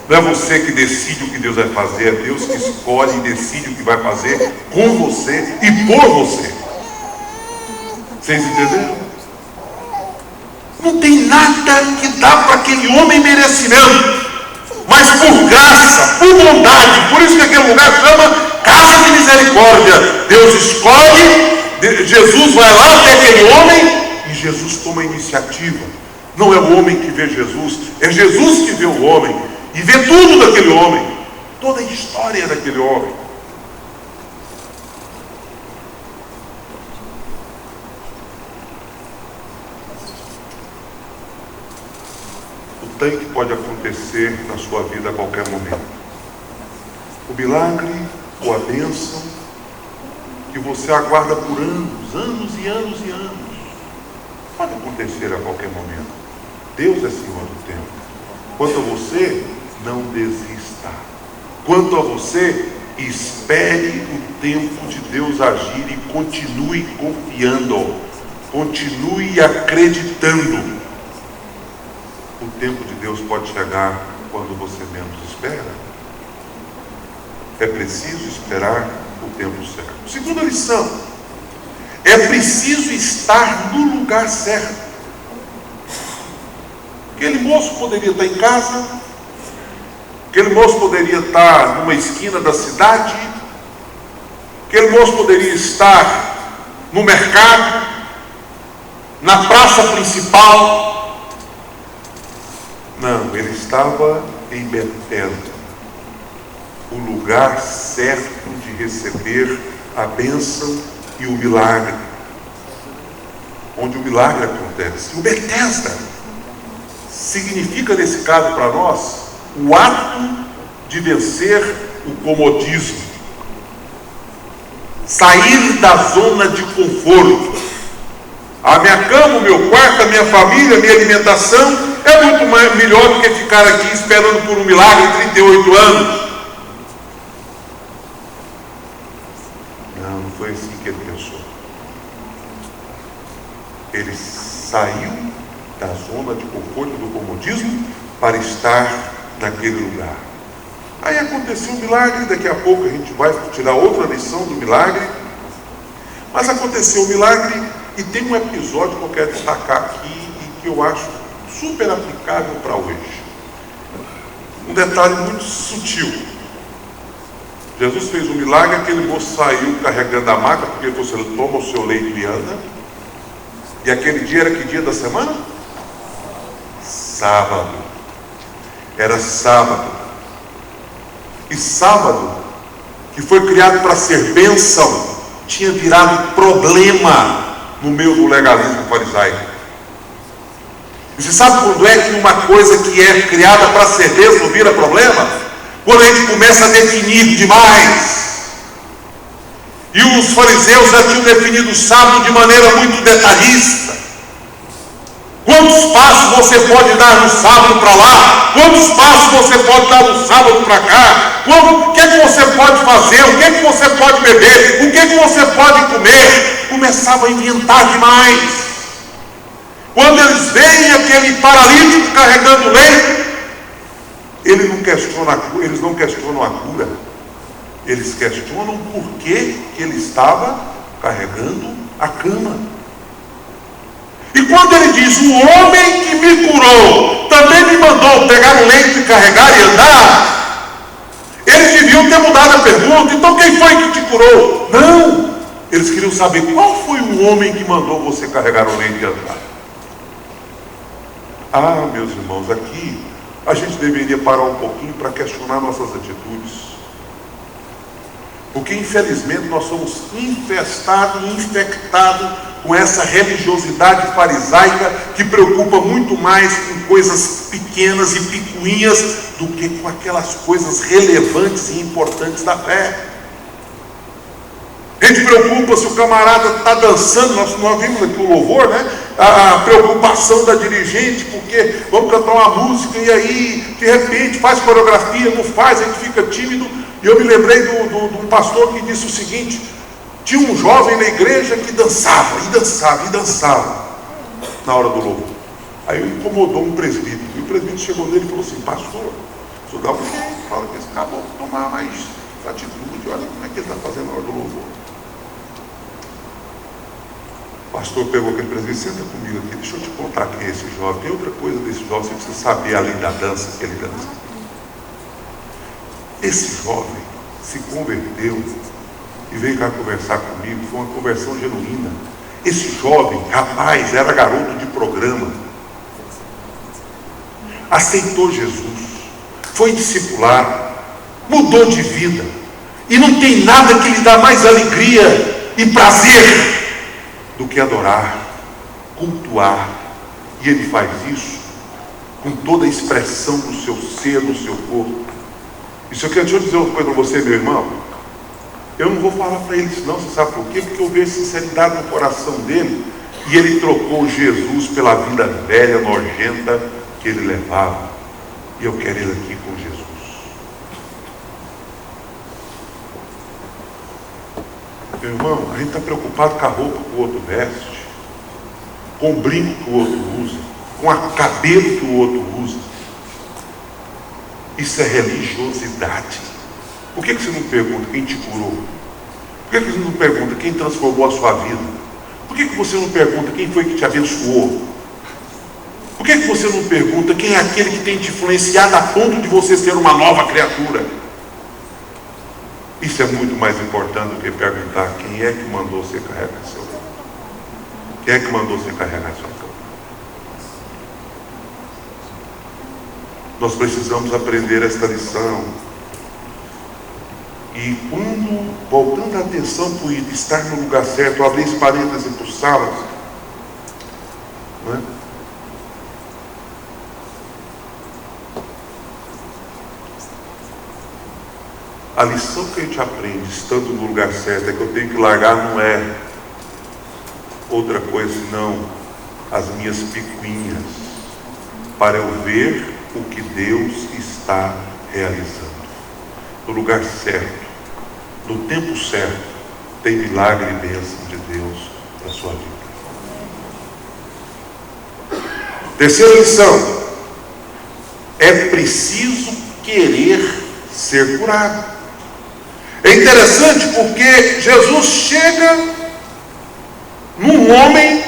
Speaker 2: Não é você que decide o que Deus vai fazer, é Deus que escolhe e decide o que vai fazer com você e por você. Vocês entenderam? Não tem nada que dá para aquele homem merecimento, mas por graça, por bondade. Por isso que aquele lugar chama Casa de Misericórdia. Deus escolhe, Jesus vai lá até aquele homem e Jesus toma a iniciativa. Não é o homem que vê Jesus, é Jesus que vê o homem e vê tudo daquele homem, toda a história daquele homem. O tanque pode acontecer na sua vida a qualquer momento. O milagre ou a bênção que você aguarda por anos, anos e anos e anos, pode acontecer a qualquer momento. Deus é Senhor do tempo. Quanto a você, não desista. Quanto a você, espere o tempo de Deus agir e continue confiando. Continue acreditando. O tempo de Deus pode chegar quando você menos espera. É preciso esperar o tempo certo. Segunda lição: é preciso estar no lugar certo. Aquele moço poderia estar em casa, aquele moço poderia estar numa esquina da cidade, aquele moço poderia estar no mercado, na praça principal. Não, ele estava em Betesda, o lugar certo de receber a bênção e o milagre, onde o milagre acontece. O Betesda significa, nesse caso para nós, o ato de vencer o comodismo, sair da zona de conforto. A minha cama, o meu quarto, a minha família, a minha alimentação é muito melhor do que ficar aqui esperando por um milagre em 38 anos. Não foi assim que ele pensou. Ele saiu da zona de conforto, do comodismo, para estar naquele lugar. Aí aconteceu um milagre, daqui a pouco a gente vai tirar outra lição do milagre. Mas aconteceu um milagre e tem um episódio que eu quero destacar aqui e que eu acho super aplicável para hoje. Um detalhe muito sutil. Jesus fez um milagre, aquele moço saiu carregando a maca, porque você toma o seu leito e anda. E aquele dia era que dia da semana? Sábado. Era sábado. E sábado, que foi criado para ser bênção, tinha virado problema no meio do legalismo farisaico. E você sabe quando é que uma coisa que é criada para ser bênção vira problema? Quando a gente começa a definir demais. E os fariseus já tinham definido o sábado de maneira muito detalhista. Quantos passos você pode dar no sábado para lá? Quantos passos você pode dar no sábado para cá? O que é que você pode fazer? O que é que você pode beber? O que é que você pode comer? Começava a inventar demais. Quando eles veem aquele paralítico carregando o leito, eles não questionam a cura. Eles questionam por que ele estava carregando a cama. E quando ele diz, o homem que me curou também me mandou pegar o leito e carregar e andar, eles deviam ter mudado a pergunta. Então quem foi que te curou? Não, eles queriam saber qual foi o homem que mandou você carregar o leito e andar. Ah, meus irmãos, aqui a gente deveria parar um pouquinho para questionar nossas atitudes. Porque infelizmente nós somos infestados e infectados com essa religiosidade farisaica que preocupa muito mais com coisas pequenas e picuinhas do que com aquelas coisas relevantes e importantes da fé. A gente preocupa se o camarada está dançando, nós vimos aqui o louvor, né? A preocupação da dirigente, porque vamos cantar uma música e aí, de repente, faz coreografia, não faz, a gente fica tímido. E eu me lembrei de um pastor que disse o seguinte: tinha um jovem na igreja que dançava, e dançava, e dançava, na hora do louvor. Aí incomodou um presbítero, e o presbítero chegou nele e falou assim: pastor, o senhor dá um jeito, fala que esse caboclo tomar mais atitude, olha como é que ele está fazendo na hora do louvor. O pastor pegou aquele presbítero: senta comigo aqui, deixa eu te contar quem é esse jovem. Tem outra coisa desse jovem, você precisa saber além da dança que ele dança. Esse jovem se converteu e veio cá conversar comigo, foi uma conversão genuína. Esse jovem, rapaz, era garoto de programa, aceitou Jesus, foi discipulado, mudou de vida, e não tem nada que lhe dá mais alegria e prazer do que adorar, cultuar. E ele faz isso com toda a expressão do seu ser, do seu corpo. Deixa eu dizer uma coisa para você, meu irmão. Eu não vou falar para ele isso não, você sabe por quê? Porque eu vejo sinceridade no coração dele, e ele trocou Jesus pela vida velha, nojenta que ele levava. E eu quero ele aqui com Jesus. Meu irmão, a gente está preocupado com a roupa que o outro veste, com o brinco que o outro usa, com o cabelo que o outro usa. Isso é religiosidade. Por que você não pergunta quem te curou? Por que você não pergunta quem transformou a sua vida? Por que você não pergunta quem foi que te abençoou? Por que você não pergunta quem é aquele que tem te influenciado a ponto de você ser uma nova criatura? Isso é muito mais importante do que perguntar quem é que mandou você carregar seu leito. Quem é que mandou você carregar sua cama? Nós precisamos aprender esta lição. E quando, voltando a atenção para estar no lugar certo, eu abri esse parênteses para o sábado, não é? A lição que a gente aprende estando no lugar certo é que eu tenho que largar, não é outra coisa senão as minhas picuinhas, para eu ver o que Deus está realizando. No lugar certo, no tempo certo, tem milagre e bênção de Deus na sua vida. Terceira lição: é preciso querer ser curado. É interessante porque Jesus chega num homem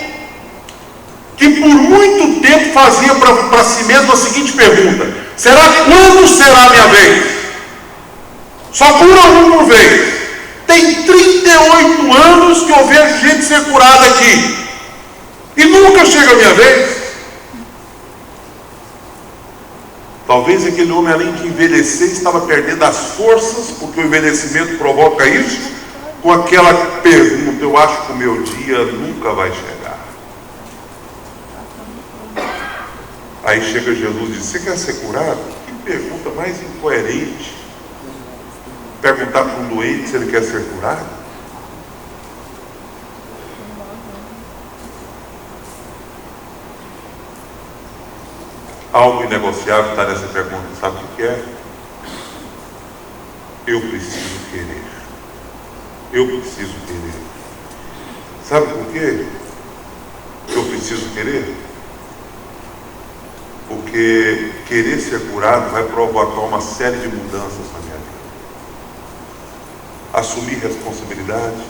Speaker 2: que por muito tempo fazia para si mesmo a seguinte pergunta: quando será a minha vez? Só cura um por vez. Tem 38 anos que eu vejo gente ser curada aqui e nunca chega a minha vez. Talvez aquele homem, além de envelhecer, estava perdendo as forças, porque o envelhecimento provoca isso, com aquela pergunta: eu acho que o meu dia nunca vai chegar. Aí chega Jesus e diz: você quer ser curado? Que pergunta mais incoerente. Perguntar para um doente se ele quer ser curado? Algo inegociável está nessa pergunta. Sabe o que é? Eu preciso querer. Eu preciso querer. Sabe por quê eu preciso querer? Porque querer ser curado vai provocar uma série de mudanças na minha vida. Assumir responsabilidade,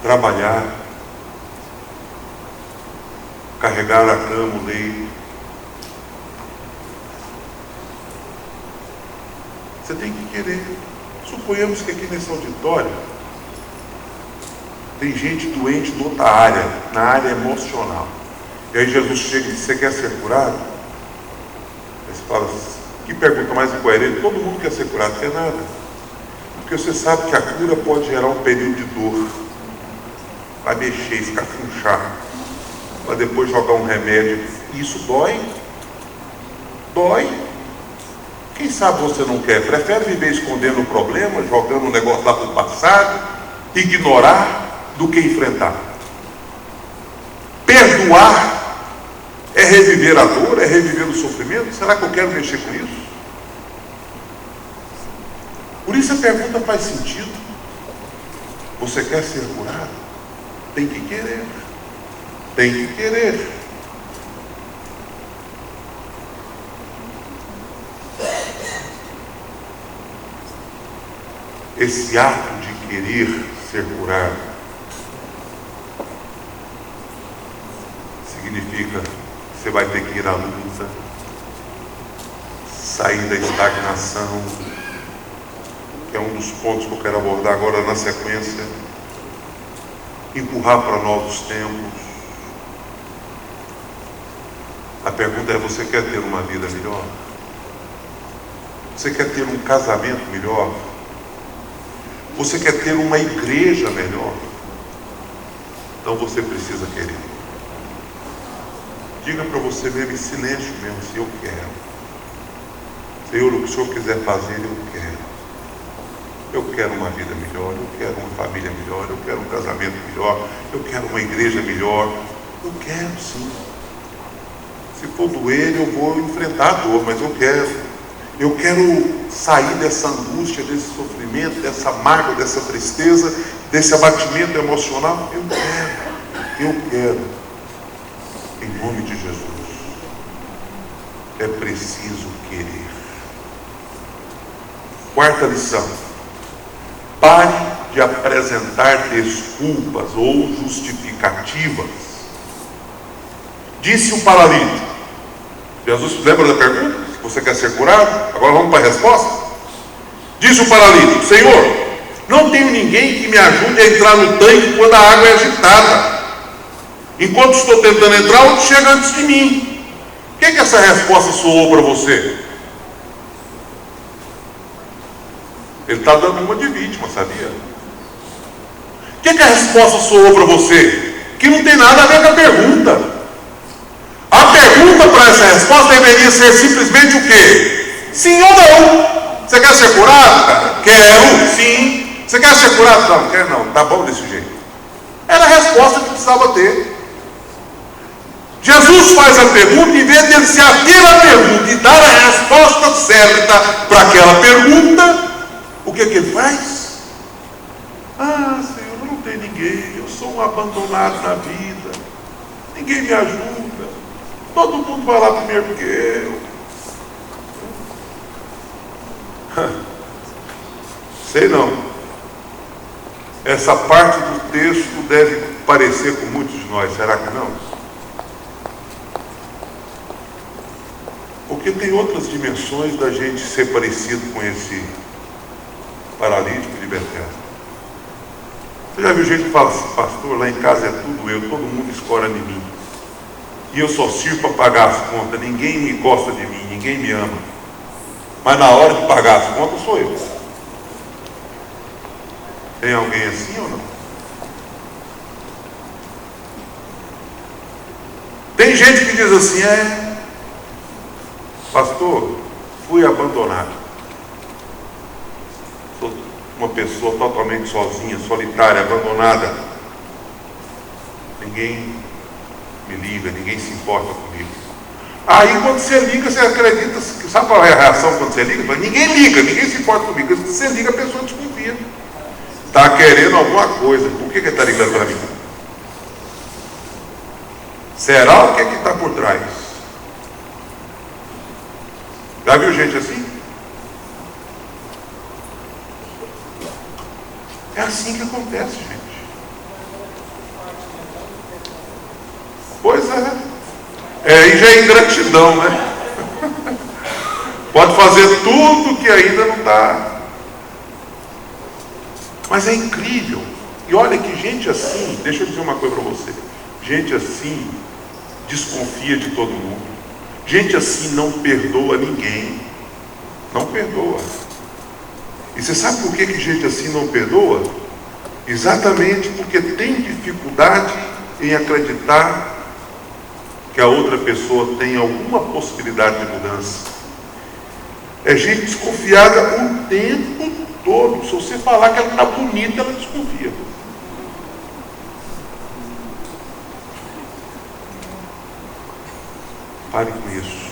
Speaker 2: trabalhar, carregar a cama, o leito. Você tem que querer. Suponhamos que aqui nesse auditório tem gente doente em outra área, na área emocional. E aí Jesus chega e diz: você quer ser curado? Aí você fala: que pergunta mais incoerente. Todo mundo quer ser curado, quer nada. Porque você sabe que a cura pode gerar um período de dor. Vai mexer, ficar funchado, para depois jogar um remédio. Isso dói. Dói. Quem sabe você não quer? Prefere viver escondendo o problema, jogando o negócio lá para o passado, ignorar, do que enfrentar. Perdoar é reviver a dor, é reviver o sofrimento. Será que eu quero mexer com isso? Por isso a pergunta faz sentido. Você quer ser curado? Tem que querer. Tem que querer. Esse ato de querer ser curado significa que você vai ter que ir à luta, sair da estagnação, que é um dos pontos que eu quero abordar agora na sequência, empurrar para novos tempos. A pergunta é: você quer ter uma vida melhor? Você quer ter um casamento melhor? Você quer ter uma igreja melhor? Então você precisa querer. Diga para você mesmo em silêncio mesmo: se eu quero. Senhor, o que o Senhor quiser fazer, eu quero. Eu quero uma vida melhor, eu quero uma família melhor, eu quero um casamento melhor, eu quero uma igreja melhor. Eu quero sim. Se for doer, eu vou enfrentar a dor, mas eu quero. Eu quero sair dessa angústia, desse sofrimento, dessa mágoa, dessa tristeza, desse abatimento emocional. Eu quero. Em nome de Jesus. É preciso querer. Quarta lição: pare de apresentar desculpas ou justificativas. Disse o paralítico. Jesus, lembra da pergunta? Você quer ser curado? Agora vamos para a resposta. Disse o paralítico: Senhor, não tenho ninguém que me ajude a entrar no tanque quando a água é agitada. Enquanto estou tentando entrar, outro chega antes de mim. O que essa resposta soou para você? Ele está dando uma de vítima, sabia? O que a resposta soou para você? Que não tem nada a ver com a pergunta. A pergunta para essa resposta deveria ser simplesmente o quê? Sim ou não? Você quer ser curado, cara? Quero, sim. Você quer ser curado? Não, quero não. Tá bom desse jeito. Era a resposta que precisava ter. Jesus faz a pergunta, em vez de ele se ater à pergunta e dar a resposta certa para aquela pergunta, o que ele faz? Ah, Senhor, eu não tenho ninguém, eu sou um abandonado na vida, ninguém me ajuda, todo mundo vai lá primeiro que eu. Sei não. Essa parte do texto deve parecer com muitos de nós, será que não? Porque tem outras dimensões da gente ser parecido com esse paralítico de Betesda. Você já viu gente que fala assim, pastor, lá em casa é tudo eu, todo mundo escora em mim. E eu só sirvo para pagar as contas, ninguém me gosta de mim, ninguém me ama. Mas na hora de pagar as contas sou eu. Tem alguém assim ou não? Tem gente que diz assim, pastor, fui abandonado. Sou uma pessoa totalmente sozinha, solitária, abandonada. Ninguém me liga, ninguém se importa comigo. Aí quando você liga, você acredita, sabe qual é a reação quando você liga? Ninguém liga, ninguém se importa comigo. Quando você liga, a pessoa desconfia. Está querendo alguma coisa. Por que ele está ligando para mim? Será o que está por trás? Já viu gente assim? É assim que acontece, gente. Pois é. Aí já é ingratidão, né? Pode fazer tudo que ainda não está. Mas é incrível. E olha que gente assim, deixa eu dizer uma coisa para você. Gente assim desconfia de todo mundo. Gente assim não perdoa ninguém. Não perdoa. E você sabe por que gente assim não perdoa? Exatamente porque tem dificuldade em acreditar que a outra pessoa tem alguma possibilidade de mudança. É gente desconfiada o tempo todo. Se você falar que ela está bonita, ela desconfia. Pare com isso.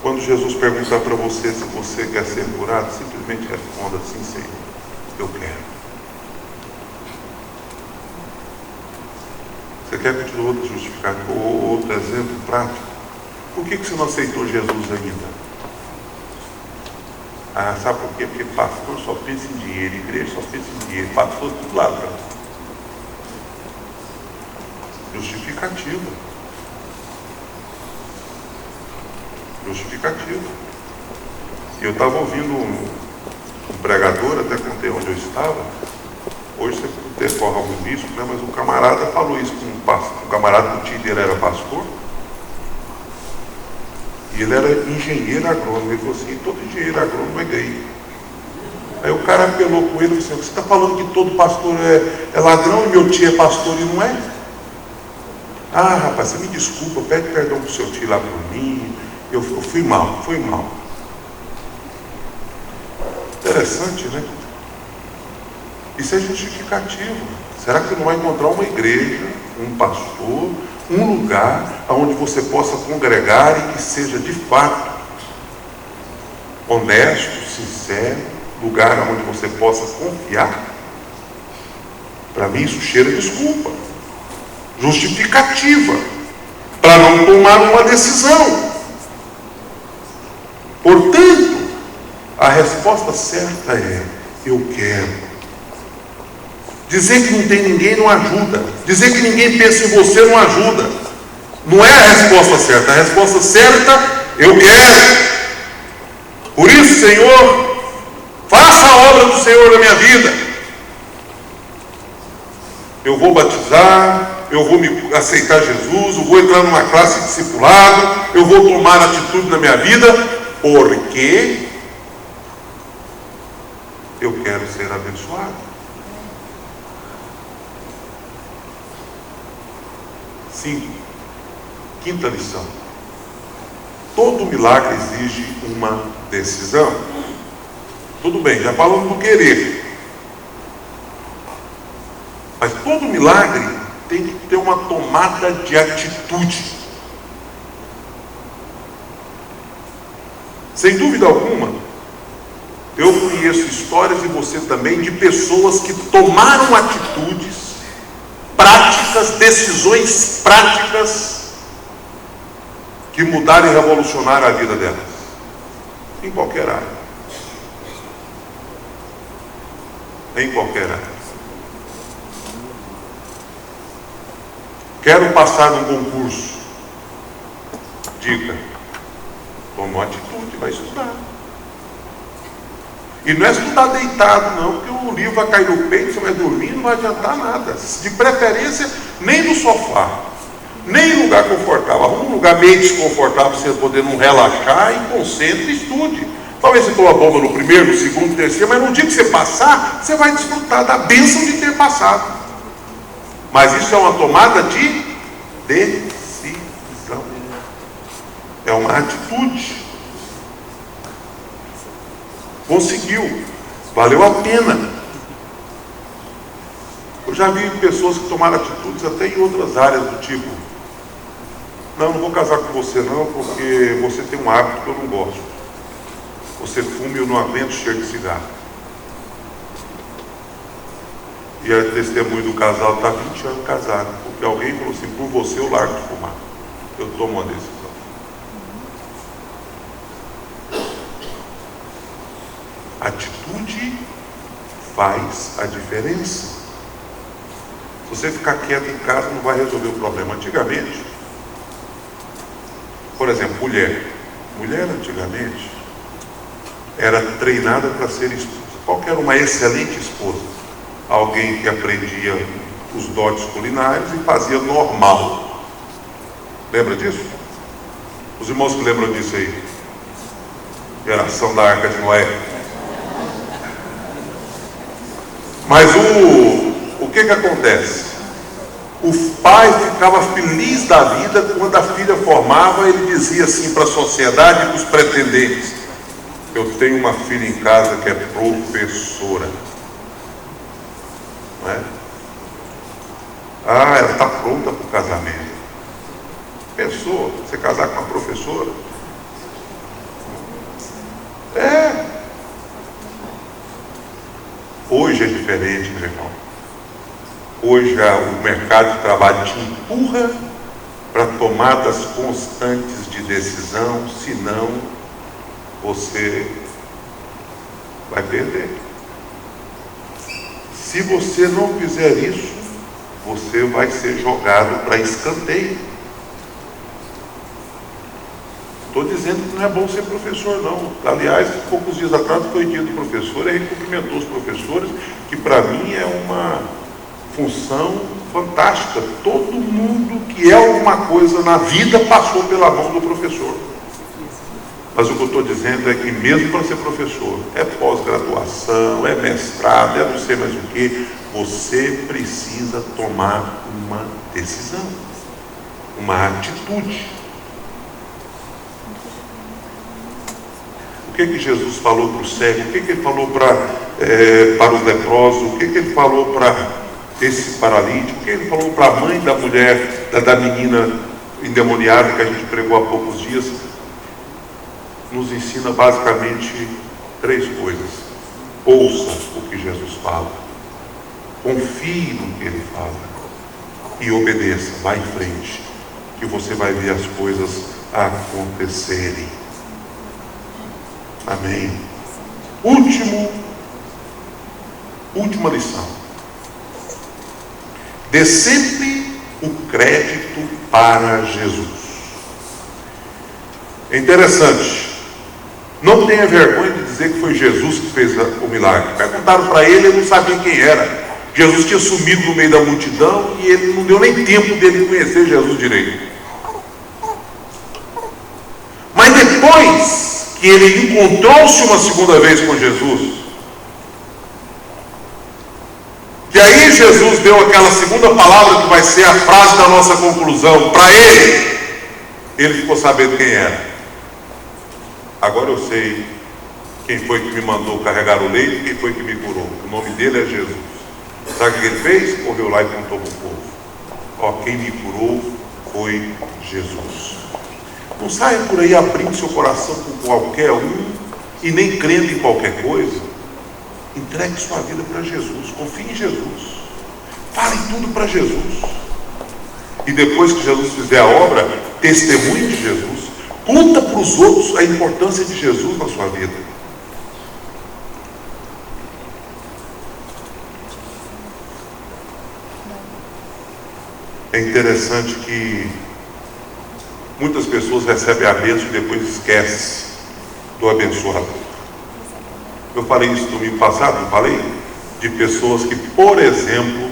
Speaker 2: Quando Jesus perguntar para você se você quer ser curado, simplesmente responda assim, Senhor, eu quero. Você quer que eu te dê outro justificativo, ou outro exemplo prático? Por que você não aceitou Jesus ainda? Sabe por quê? Porque pastor só pensa em dinheiro, igreja só pensa em dinheiro, pastor tudo ladrão. Justificativa. E eu estava ouvindo um pregador, até contei onde eu estava. Hoje você decorre algum bispo, né? Mas um camarada falou isso com um pastor. Um camarada que o tio dele era pastor. E ele era engenheiro agrônomo. Ele falou assim, todo engenheiro agrônomo é gay. Aí o cara apelou com ele e disse, você está falando que todo pastor é ladrão e meu tio é pastor e não é? Ah, rapaz, você me desculpa, pede perdão para o seu tio lá por mim. Eu fui mal. Interessante, né? Isso é justificativo. Será que você não vai encontrar uma igreja, um pastor, um lugar onde você possa congregar e que seja de fato honesto, sincero, lugar onde você possa confiar? Para mim isso cheira desculpa, justificativa, para não tomar uma decisão. Portanto, a resposta certa é: eu quero. Dizer que não tem ninguém não ajuda. Dizer que ninguém pensa em você não ajuda. Não é a resposta certa. A resposta certa, eu quero. Por isso, Senhor, faça a obra do Senhor na minha vida. Eu vou batizar, eu vou me aceitar Jesus, eu vou entrar numa classe de discipulado, eu vou tomar atitude na minha vida, porque eu quero ser abençoado. Sim. Quinta lição. Todo milagre exige uma decisão. Tudo bem, já falamos do querer. Mas todo milagre tem que ter uma tomada de atitude. Sem dúvida alguma, eu conheço histórias, e você também, de pessoas que tomaram atitudes práticas, decisões práticas que mudaram e revolucionaram a vida delas, em qualquer área. em qualquer área. Quero passar num concurso. Dica: toma uma atitude, vai estudar. E não é estudar deitado, não, porque o livro vai cair no peito, você vai dormir, não vai adiantar nada. De preferência, nem no sofá, nem em lugar confortável. Arruma um lugar meio desconfortável para você poder não relaxar e concentre e estude. Talvez você tome bomba no primeiro, no segundo, no terceiro, mas no dia que você passar, você vai desfrutar da bênção de ter passado. Mas isso é uma tomada de decisão. É uma atitude. Conseguiu, valeu a pena. Eu já vi pessoas que tomaram atitudes até em outras áreas, do tipo: não vou casar com você não, porque você tem um hábito que eu não gosto. Você fuma e eu não aguento o cheiro de cigarro. E a testemunho do casal está 20 anos casado, porque alguém falou assim: por você eu largo de fumar. Eu tomo uma decisão. Atitude faz a diferença. Se você ficar quieto em casa, não vai resolver o problema. Antigamente, por exemplo, mulher antigamente era treinada para ser esposa. Qual que era uma excelente esposa? Alguém que aprendia os dotes culinários e fazia normal. Lembra disso? Os irmãos que lembram disso aí? Geração da Arca de Noé. Mas o que acontece? O pai ficava feliz da vida quando a filha formava. Ele dizia assim para a sociedade e para os pretendentes: eu tenho uma filha em casa que é professora. Não é? Ah, ela está pronta para o casamento. Pensou, você casar com uma professora? Hoje é diferente, meu irmão. Hoje o mercado de trabalho te empurra para tomadas constantes de decisão, senão você vai perder. Se você não fizer isso, você vai ser jogado para escanteio. Estou dizendo que não é bom ser professor, não. Aliás, poucos dias atrás foi dia do professor, e ele cumprimentou os professores, que para mim é uma função fantástica. Todo mundo que é alguma coisa na vida passou pela mão do professor. Mas o que eu estou dizendo é que mesmo para ser professor, é pós-graduação, é mestrado, é não sei mais o que, você precisa tomar uma decisão, uma atitude. O que Jesus falou para o cego? O que ele falou para os leprosos? O que ele falou para esse paralítico? O que ele falou para a mãe da mulher, da menina endemoniada que a gente pregou há poucos dias? Nos ensina basicamente 3 coisas. Ouça o que Jesus fala, confie no que ele fala e obedeça, vá em frente, que você vai ver as coisas acontecerem. Amém. Última lição: dê sempre o crédito para Jesus. É interessante, não tenha vergonha de dizer que foi Jesus que fez o milagre. Perguntaram para ele, ele não sabia quem era. Jesus tinha sumido no meio da multidão e ele não deu nem tempo dele conhecer Jesus direito. Mas depois que ele encontrou-se uma segunda vez com Jesus, que aí Jesus deu aquela segunda palavra que vai ser a frase da nossa conclusão para ele ficou sabendo quem era. Agora eu sei quem foi que me mandou carregar o leito e quem foi que me curou. O nome dele é Jesus. Sabe o que ele fez? Correu lá e contou para o povo: ó, quem me curou foi Jesus. Não saia por aí abrindo seu coração com qualquer um e nem crendo em qualquer coisa. Entregue sua vida para Jesus, confie em Jesus, fale tudo para Jesus. E depois que Jesus fizer a obra, testemunhe de Jesus, conta para os outros a importância de Jesus na sua vida. É interessante que muitas pessoas recebem a bênção e depois esquecem do abençoador. Eu falei isso no domingo passado, não falei? De pessoas que, por exemplo,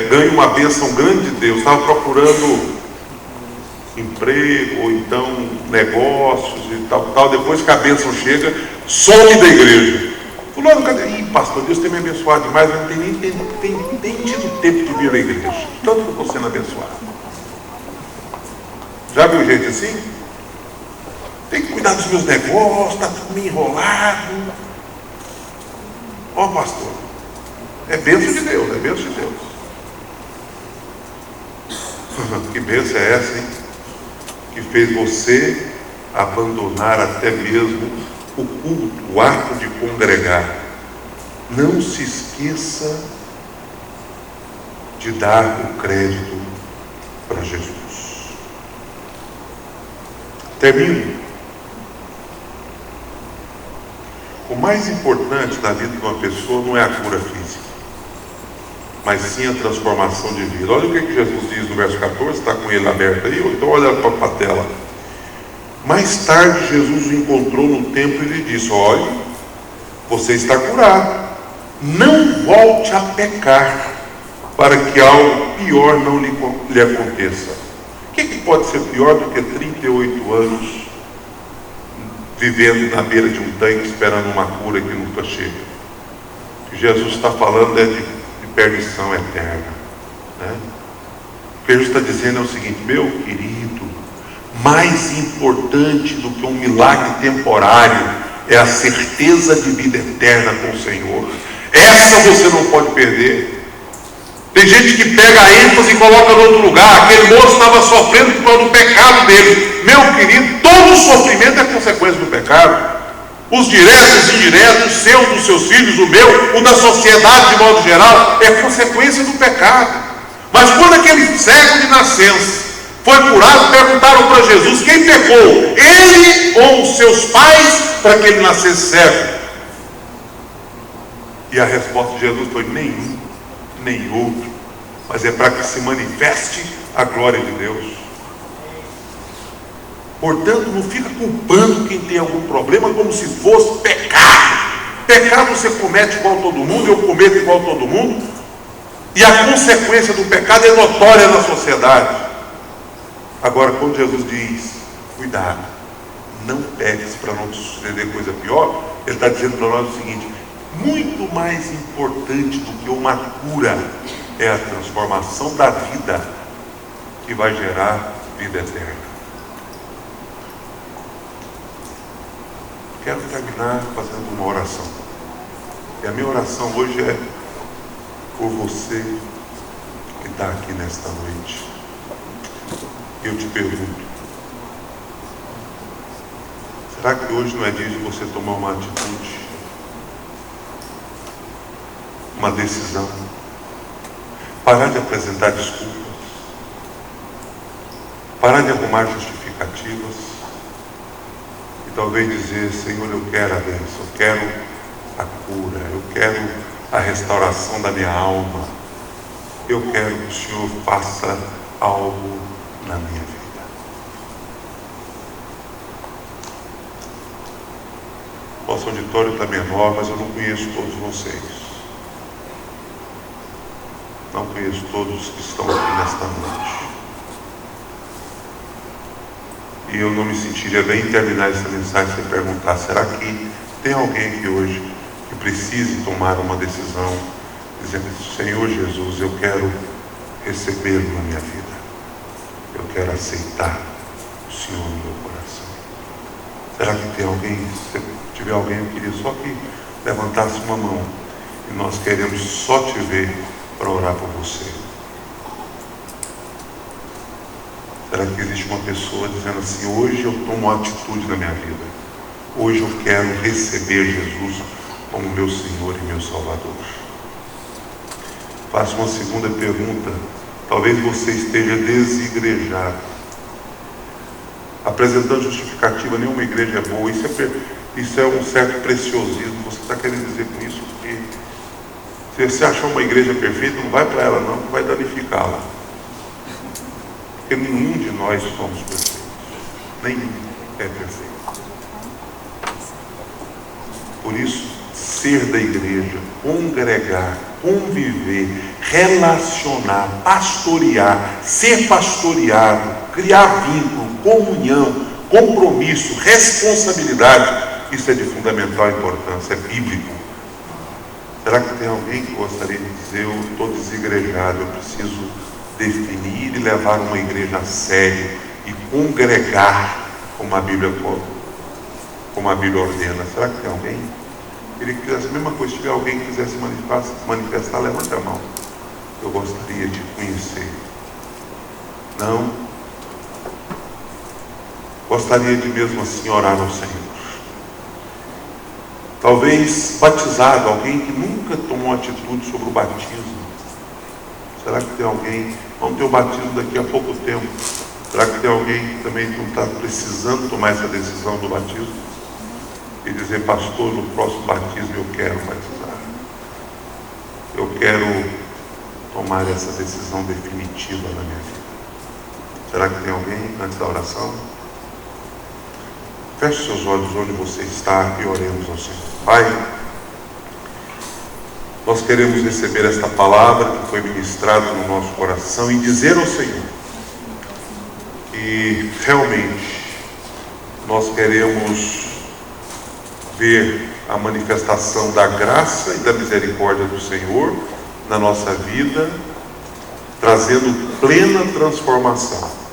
Speaker 2: ganham uma bênção grande de Deus, estavam procurando emprego, ou então negócios e tal, depois que a bênção chega, some da igreja. Fulano, cadê? Ih, pastor, Deus tem me abençoado demais, eu não tenho nem tido tempo de vir à igreja, tanto que eu estou sendo abençoado. Já viu gente assim? Tem que cuidar dos meus negócios, está tudo meio enrolado. Ó, pastor, é bênção de Deus, é bênção de Deus. Que bênção é essa, hein? Que fez você abandonar até mesmo o culto, o ato de congregar. Não se esqueça de dar o crédito para Jesus. Termino. O mais importante na vida de uma pessoa não é a cura física, mas sim a transformação de vida. Olha o que Jesus diz no verso 14, está com ele aberto aí, ou então olha para a tela. Mais tarde Jesus o encontrou no templo e lhe disse: olhe, você está curado, não volte a pecar, para que algo pior não lhe aconteça. O que pode ser pior do que 38 anos vivendo na beira de um tanque esperando uma cura que nunca chega? O que Jesus está falando é de perdição eterna, né? O que Jesus está dizendo é o seguinte: meu querido, mais importante do que um milagre temporário é a certeza de vida eterna com o Senhor. Essa você não pode perder. Tem gente que pega a ênfase e coloca em outro lugar. Aquele moço estava sofrendo por causa do pecado dele. Meu querido, todo sofrimento é consequência do pecado. Os diretos, os indiretos, o seu, dos seus filhos, o meu, o da sociedade de modo geral, é consequência do pecado. Mas quando aquele cego de nascença foi curado, perguntaram para Jesus: quem pecou, ele ou os seus pais, para que ele nascesse cego? E a resposta de Jesus foi: nenhum, nem outro, mas é para que se manifeste a glória de Deus. Portanto, não fica culpando quem tem algum problema como se fosse pecado. Pecado você comete igual todo mundo, eu cometo igual todo mundo, e a consequência do pecado é notória na sociedade. Agora, quando Jesus diz: cuidado, não peques para não te suceder coisa pior, ele está dizendo para nós o seguinte: muito mais importante do que uma cura é a transformação da vida que vai gerar vida eterna. Quero terminar fazendo uma oração. E a minha oração hoje é por você que está aqui nesta noite. Eu te pergunto: será que hoje não é dia de você tomar uma atitude, uma decisão, parar de apresentar desculpas, parar de arrumar justificativas e talvez dizer: Senhor, eu quero a bênção, eu quero a cura, eu quero a restauração da minha alma, eu quero que o Senhor faça algo na minha vida. Nosso auditório está menor, mas eu não conheço todos vocês. Não conheço todos que estão aqui nesta noite. E eu não me sentiria bem em terminar essa mensagem sem perguntar: será que tem alguém aqui hoje que precise tomar uma decisão, dizendo: Senhor Jesus, eu quero recebê-lo na minha vida, eu quero aceitar o Senhor no meu coração? Será que tem alguém? Se tiver alguém, eu queria só que levantasse uma mão, e nós queremos só te ver para orar por você. Será que existe uma pessoa dizendo assim: hoje eu tomo uma atitude na minha vida, hoje eu quero receber Jesus como meu Senhor e meu Salvador? Faço uma segunda pergunta. Talvez você esteja desigrejado, apresentando justificativa: nenhuma igreja é boa. Isso é um certo preciosismo. Você está querendo dizer com isso que Se você achar uma igreja perfeita, não vai para ela não, vai danificá-la. Porque nenhum de nós somos perfeitos. Nenhum é perfeito. Por isso, ser da igreja, congregar, conviver, relacionar, pastorear, ser pastoreado, criar vínculo, comunhão, compromisso, responsabilidade, isso é de fundamental importância, é bíblico. Será que tem alguém que gostaria de dizer: eu estou desigrejado, eu preciso definir e levar uma igreja a sério e congregar como a Bíblia ordena? Será que tem alguém? Ele quisesse a mesma coisa. Se tiver alguém que quisesse manifestar, levanta a mão. Eu gostaria de conhecer. Não? Gostaria de mesmo assim orar ao Senhor. Talvez batizado, alguém que nunca tomou atitude sobre o batismo. Será que tem alguém? Vamos ter o batismo daqui a pouco tempo. Será que tem alguém que também não está precisando tomar essa decisão do batismo? E dizer: pastor, no próximo batismo eu quero batizar. Eu quero tomar essa decisão definitiva na minha vida. Será que tem alguém antes da oração? Feche seus olhos onde você está e oremos ao Senhor. Pai, nós queremos receber esta palavra que foi ministrada no nosso coração e dizer ao Senhor que realmente nós queremos ver a manifestação da graça e da misericórdia do Senhor na nossa vida, trazendo plena transformação.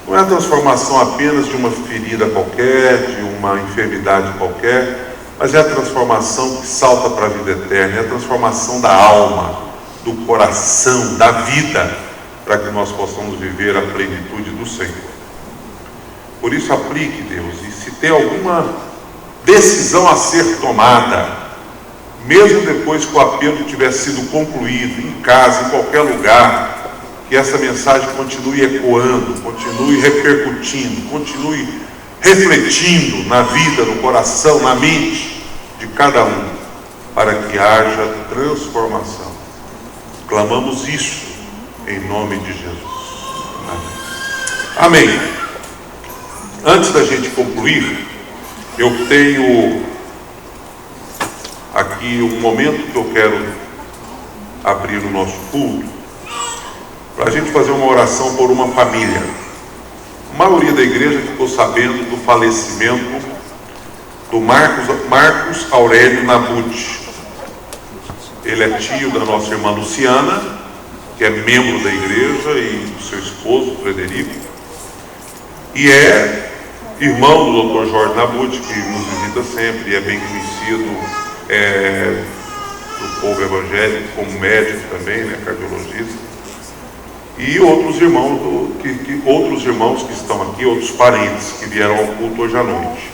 Speaker 2: Não é a transformação apenas de uma ferida qualquer, de uma enfermidade qualquer, mas é a transformação que salta para a vida eterna, é a transformação da alma, do coração, da vida, para que nós possamos viver a plenitude do Senhor. Por isso, aplique, Deus, e se tem alguma decisão a ser tomada, mesmo depois que o apelo tiver sido concluído, em casa, em qualquer lugar, que essa mensagem continue ecoando, continue repercutindo, continue refletindo na vida, no coração, na mente de cada um, para que haja transformação. Clamamos isso em nome de Jesus. Amém. Amém. Antes da gente concluir, eu tenho aqui um momento que eu quero abrir no nosso culto, para a gente fazer uma oração por uma família. A maioria da igreja ficou sabendo do falecimento do Marcos Aurélio Nabuti. Ele é tio da nossa irmã Luciana, que é membro da igreja, e do seu esposo, Frederico, e é irmão do Dr. Jorge Nabuti, que nos visita sempre e é bem conhecido do povo evangélico como médico também, né, cardiologista. E outros irmãos, outros irmãos que estão aqui, outros parentes que vieram ao culto hoje à noite.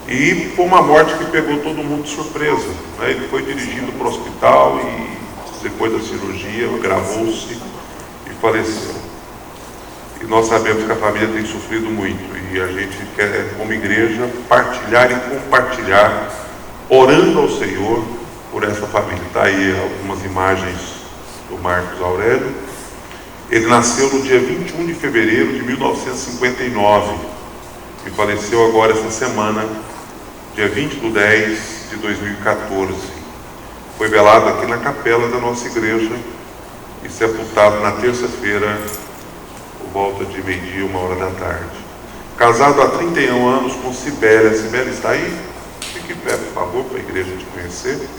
Speaker 2: E foi uma morte que pegou todo mundo de surpresa, né? Ele foi dirigido para o hospital e depois da cirurgia gravou-se e faleceu. E nós sabemos que a família tem sofrido muito e a gente quer, como igreja, partilhar e compartilhar, orando ao Senhor por essa família. Está aí algumas imagens do Marcos Aurélio. Ele nasceu no dia 21 de fevereiro de 1959 e faleceu agora essa semana, dia 20/10 de 2014. Foi velado aqui na capela da nossa igreja e sepultado na terça-feira, por volta de meio-dia, 1h da tarde. Casado há 31 anos com Cibele. A Cibele está aí? Fique em pé, por favor, para a igreja te conhecer.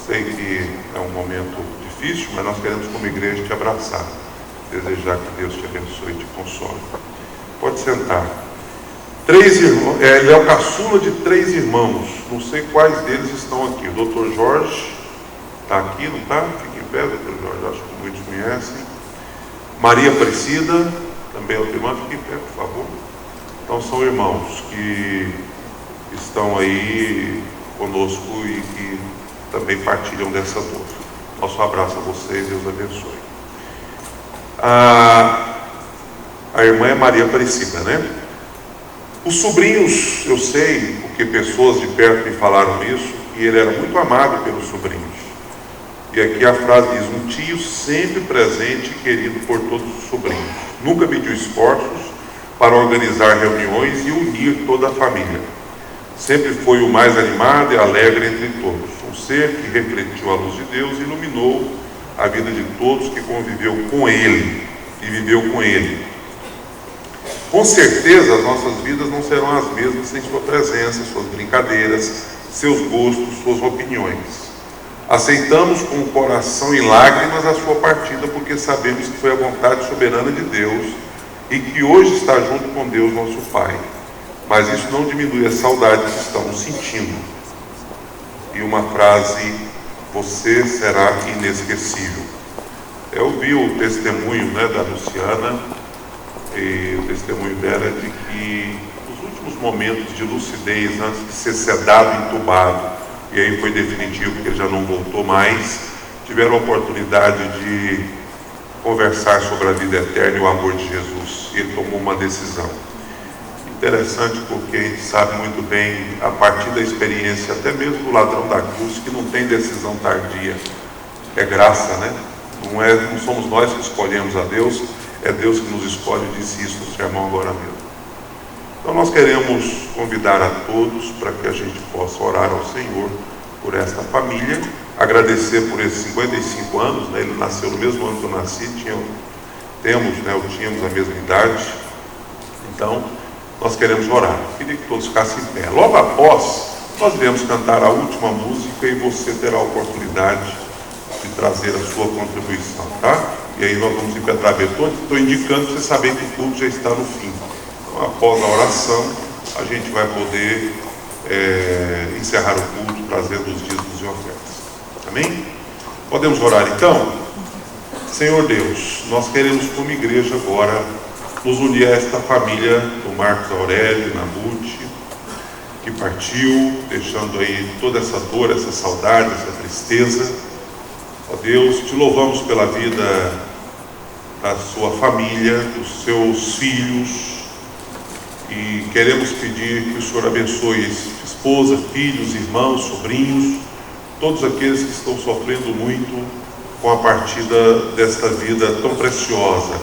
Speaker 2: Sei que é um momento difícil, mas nós queremos, como igreja, te abraçar, desejar que Deus te abençoe e te console. Pode sentar. 3 irmãos, ele é o caçula de 3 irmãos, não sei quais deles estão aqui. O Dr. Jorge está aqui, não está? Fique em pé, Dr. Jorge, acho que muitos conhecem. Maria Aparecida, também outra irmã, fique em pé, por favor. Então são irmãos que estão aí conosco e que também partilham dessa dor. Nosso abraço a vocês, Deus abençoe. A irmã é Maria Aparecida, né? Os sobrinhos, eu sei, porque pessoas de perto me falaram isso, e ele era muito amado pelos sobrinhos. E aqui a frase diz: um tio sempre presente e querido por todos os sobrinhos. Nunca mediu esforços para organizar reuniões e unir toda a família. Sempre foi o mais animado e alegre entre todos. Um ser que refletiu a luz de Deus e iluminou a vida de todos que conviveu com ele e viveu com ele. Com certeza as nossas vidas não serão as mesmas sem sua presença, suas brincadeiras, seus gostos, suas opiniões. Aceitamos com o coração em lágrimas a sua partida, porque sabemos que foi a vontade soberana de Deus e que hoje está junto com Deus, nosso Pai. Mas isso não diminui a saudade que estamos sentindo. E uma frase: você será inesquecível. Eu vi o testemunho, da Luciana, e o testemunho dela é de que nos últimos momentos de lucidez, antes de ser sedado e entubado, e aí foi definitivo porque ele já não voltou mais, tiveram a oportunidade de conversar sobre a vida eterna e o amor de Jesus, e ele tomou uma decisão. Interessante, porque a gente sabe muito bem, a partir da experiência, até mesmo do ladrão da cruz, que não tem decisão tardia. É graça, né? Não somos nós que escolhemos a Deus, é Deus que nos escolhe. Disse isso no sermão agora mesmo. Então nós queremos convidar a todos para que a gente possa orar ao Senhor por esta família, agradecer por esses 55 anos, ele nasceu no mesmo ano que eu nasci, tínhamos a mesma idade. Então nós queremos orar. Queria que todos ficassem em pé. Logo após, nós iremos cantar a última música e você terá a oportunidade de trazer a sua contribuição, tá? E aí nós vamos impetrar betones. Estou indicando para você saber que o culto já está no fim. Então, após a oração, a gente vai poder encerrar o culto, trazendo os dízimos e ofertas. Amém? Podemos orar então? Senhor Deus, nós queremos como igreja agora nos unir a esta família do Marcos Aurélio Nabuti, que partiu, deixando aí toda essa dor, essa saudade, essa tristeza. Ó Deus, te louvamos pela vida da sua família, dos seus filhos, e queremos pedir que o Senhor abençoe esposa, filhos, irmãos, sobrinhos, todos aqueles que estão sofrendo muito com a partida desta vida tão preciosa.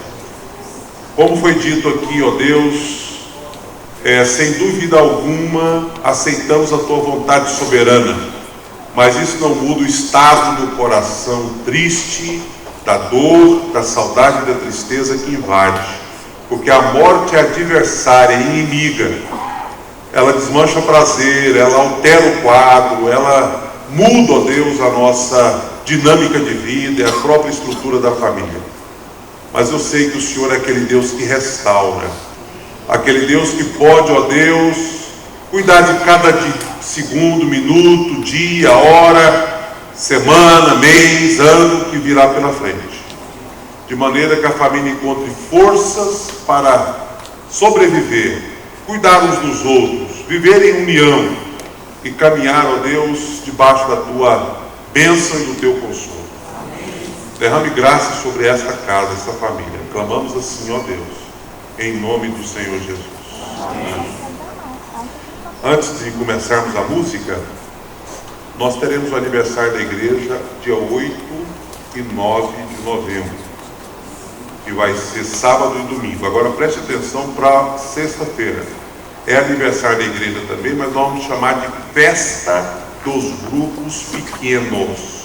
Speaker 2: Como foi dito aqui, ó Deus, sem dúvida alguma, aceitamos a Tua vontade soberana, mas isso não muda o estado do coração triste, da dor, da saudade e da tristeza que invade, porque a morte é adversária, é inimiga. Ela desmancha prazer, ela altera o quadro, ela muda, ó Deus, a nossa dinâmica de vida e a própria estrutura da família. Mas eu sei que o Senhor é aquele Deus que restaura, aquele Deus que pode, ó Deus, cuidar de cada segundo, minuto, dia, hora, semana, mês, ano que virá pela frente, de maneira que a família encontre forças para sobreviver, cuidar uns dos outros, viver em união e caminhar, ó Deus, debaixo da Tua bênção e do Teu consolo. Derrame graça sobre esta casa, esta família. Clamamos assim, ó Deus, em nome do Senhor Jesus. Amém. Antes de começarmos a música, nós teremos o aniversário da igreja dia 8 e 9 de novembro, que vai ser sábado e domingo. Agora preste atenção para sexta-feira. É aniversário da igreja também, mas nós vamos chamar de Festa dos Grupos Pequenos.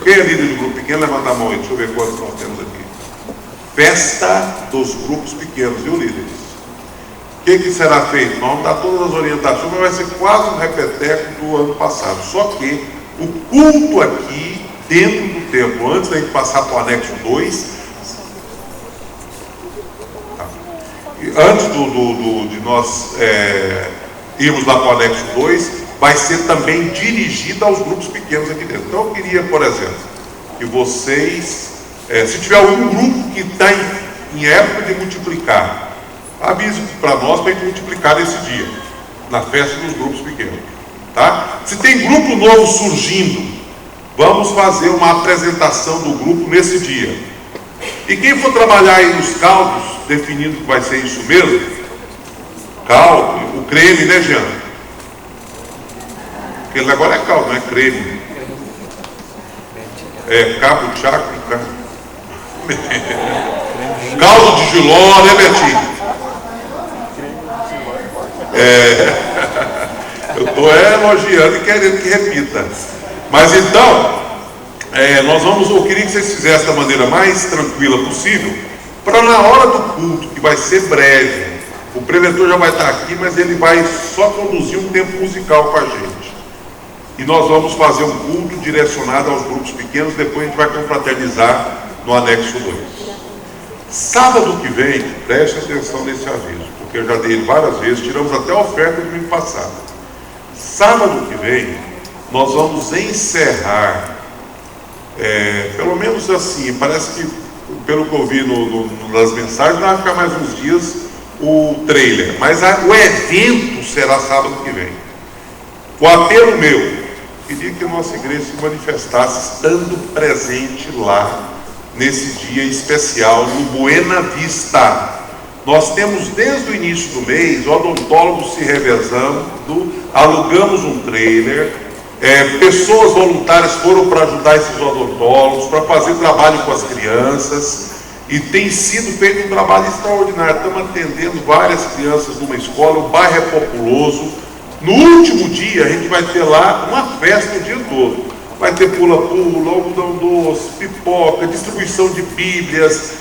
Speaker 2: Quem é líder de grupo pequeno, levanta a mão aí, deixa eu ver quantos nós temos aqui. Festa dos Grupos Pequenos, viu, líderes? O que será feito? Nós vamos dar todas as orientações, mas vai ser quase um repeteco do ano passado. Só que o culto aqui, dentro do templo, antes da gente passar para o anexo 2, antes de nós irmos lá para o anexo 2, vai ser também dirigida aos grupos pequenos aqui dentro. Então eu queria, por exemplo, que vocês, se tiver algum grupo que está em época de multiplicar, avise para nós para a gente multiplicar nesse dia, na festa dos grupos pequenos, tá? Se tem grupo novo surgindo, vamos fazer uma apresentação do grupo nesse dia. E quem for trabalhar aí nos caldos, definindo que vai ser isso mesmo, caldo, o creme, né, Jean? Aquele negócio é caldo, não é creme. É cabo, chaco, caldo de Giló, né, Betinho? Eu estou elogiando e querendo que repita. Mas então, eu queria que vocês fizessem da maneira mais tranquila possível, para na hora do culto, que vai ser breve, o preletor já vai estar aqui, mas ele vai só conduzir um tempo musical com a gente. E nós vamos fazer um culto direcionado aos grupos pequenos, depois a gente vai confraternizar no anexo 2. Sábado que vem, preste atenção nesse aviso, porque eu já dei ele várias vezes, tiramos até a oferta do domingo passado. Sábado que vem, nós vamos encerrar, pelo menos assim, parece que, pelo que eu vi nas mensagens, vai ficar mais uns dias o trailer, mas o evento será sábado que vem. O apelo meu, queria que a nossa igreja se manifestasse estando presente lá, nesse dia especial, no Buena Vista. Nós temos desde o início do mês, odontólogos se revezando, alugamos um trailer, pessoas voluntárias foram para ajudar esses odontólogos, para fazer trabalho com as crianças, e tem sido feito um trabalho extraordinário. Estamos atendendo várias crianças numa escola, o bairro é populoso. No último dia, a gente vai ter lá uma festa o dia todo. Vai ter pula-pula, algodão doce, pipoca, distribuição de bíblias,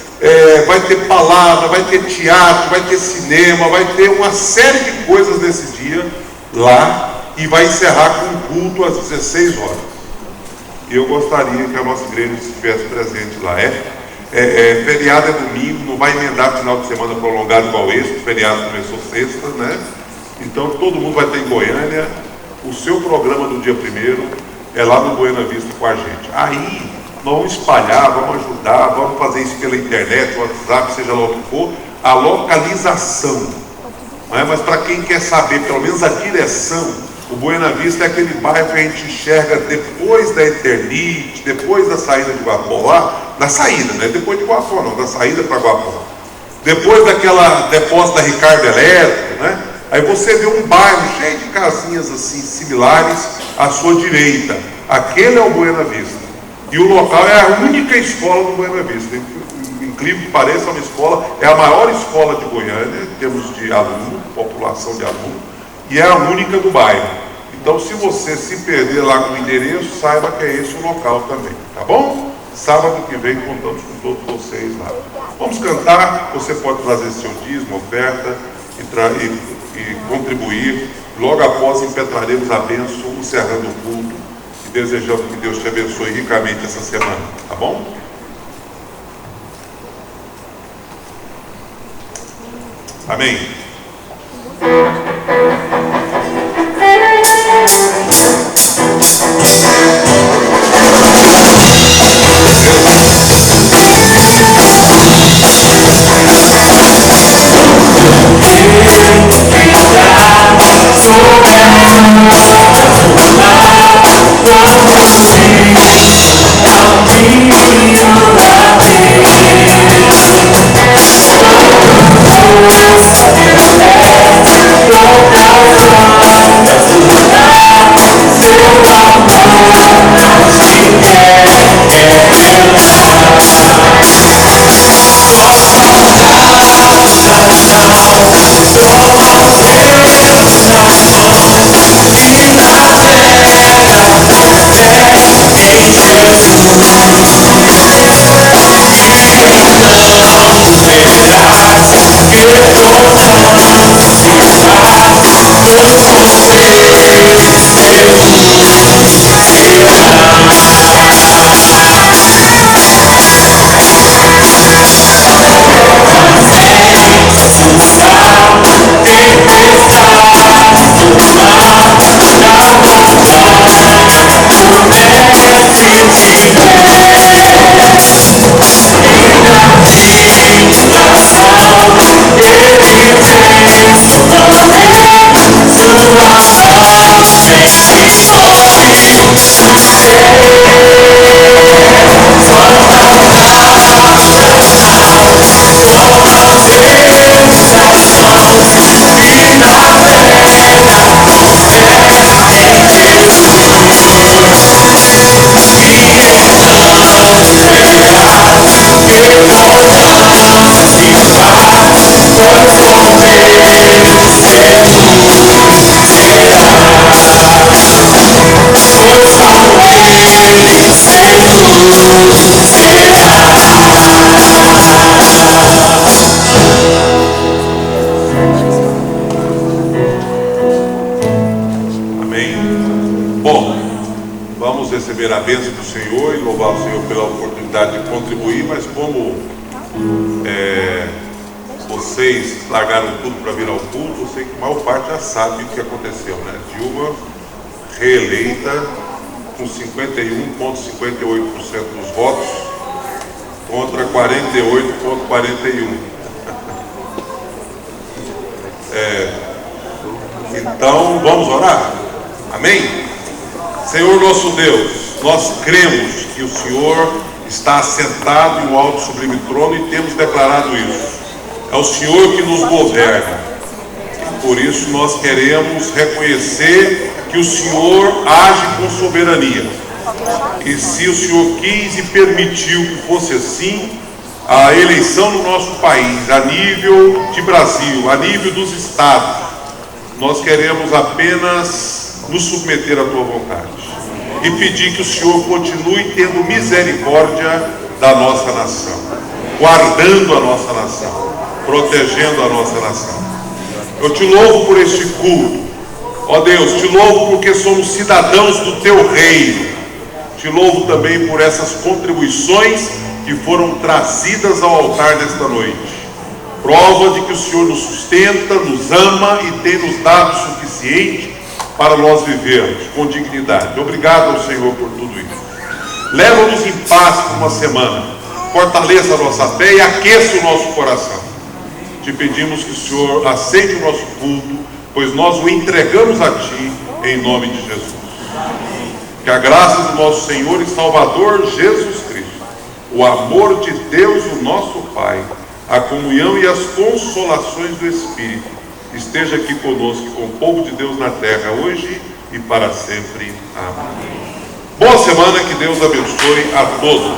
Speaker 2: vai ter palavra, vai ter teatro, vai ter cinema, vai ter uma série de coisas nesse dia lá, e vai encerrar com um culto às 16 horas. E eu gostaria que a nossa igreja estivesse presente lá. Feriado é domingo, não vai emendar final de semana prolongado igual esse, o feriado começou sexta, né? Então todo mundo vai ter em Goiânia. O seu programa do dia 1º é lá no Buena Vista com a gente. Aí nós vamos espalhar, vamos ajudar, vamos fazer isso pela internet, WhatsApp, seja lá o que for, a localização. Não é? Mas para quem quer saber pelo menos a direção, o Buena Vista é aquele bairro que a gente enxerga depois da Eternite, depois da saída de Guapó, lá, da saída, não é depois de Guapó não, da saída para Guapó. Depois daquela depósito da Ricardo Elétrico, né? Aí você vê um bairro cheio de casinhas assim, similares à sua direita. Aquele é o Buena Vista. E o local é a única escola do Buena Vista. Incrível que pareça, uma escola, é a maior escola de Goiânia, em termos de aluno, população de aluno, e é a única do bairro. Então, se você se perder lá com o endereço, saiba que é esse o local também, tá bom? Sábado que vem contamos com todos vocês lá. Vamos cantar, você pode trazer seu dízimo, oferta e contribuir. Logo após impetraremos a bênção, encerrando o culto, e desejamos que Deus te abençoe ricamente essa semana, tá bom? Amém.
Speaker 6: I'll be
Speaker 2: receber a bênção do Senhor e louvar o Senhor pela oportunidade de contribuir, mas como vocês largaram tudo para vir ao culto, eu sei que a maior parte já sabe o que aconteceu, né? Dilma reeleita com 51,58% dos votos contra 48,41%. Então vamos orar? Amém? Senhor nosso Deus, nós cremos que o Senhor está assentado em um alto e sublime trono e temos declarado isso. É o Senhor que nos governa. E por isso nós queremos reconhecer que o Senhor age com soberania. E se o Senhor quis e permitiu que fosse assim, a eleição no nosso país, a nível de Brasil, a nível dos estados, nós queremos apenas nos submeter à tua vontade e pedir que o Senhor continue tendo misericórdia da nossa nação, guardando a nossa nação, protegendo a nossa nação. Eu te louvo por este culto, ó Deus, te louvo porque somos cidadãos do teu reino, te louvo também por essas contribuições que foram trazidas ao altar desta noite, prova de que o Senhor nos sustenta, nos ama e tem nos dado o suficiente para nós vivermos com dignidade. Obrigado ao Senhor por tudo isso. Leva-nos em paz por uma semana, fortaleça a nossa fé e aqueça o nosso coração. Te pedimos que o Senhor aceite o nosso culto, pois nós o entregamos a Ti em nome de Jesus. Que a graça do nosso Senhor e Salvador Jesus Cristo, o amor de Deus, o nosso Pai, a comunhão e as consolações do Espírito esteja aqui conosco, com o povo de Deus na terra, hoje e para sempre. Amém. Boa semana, que Deus abençoe a todos.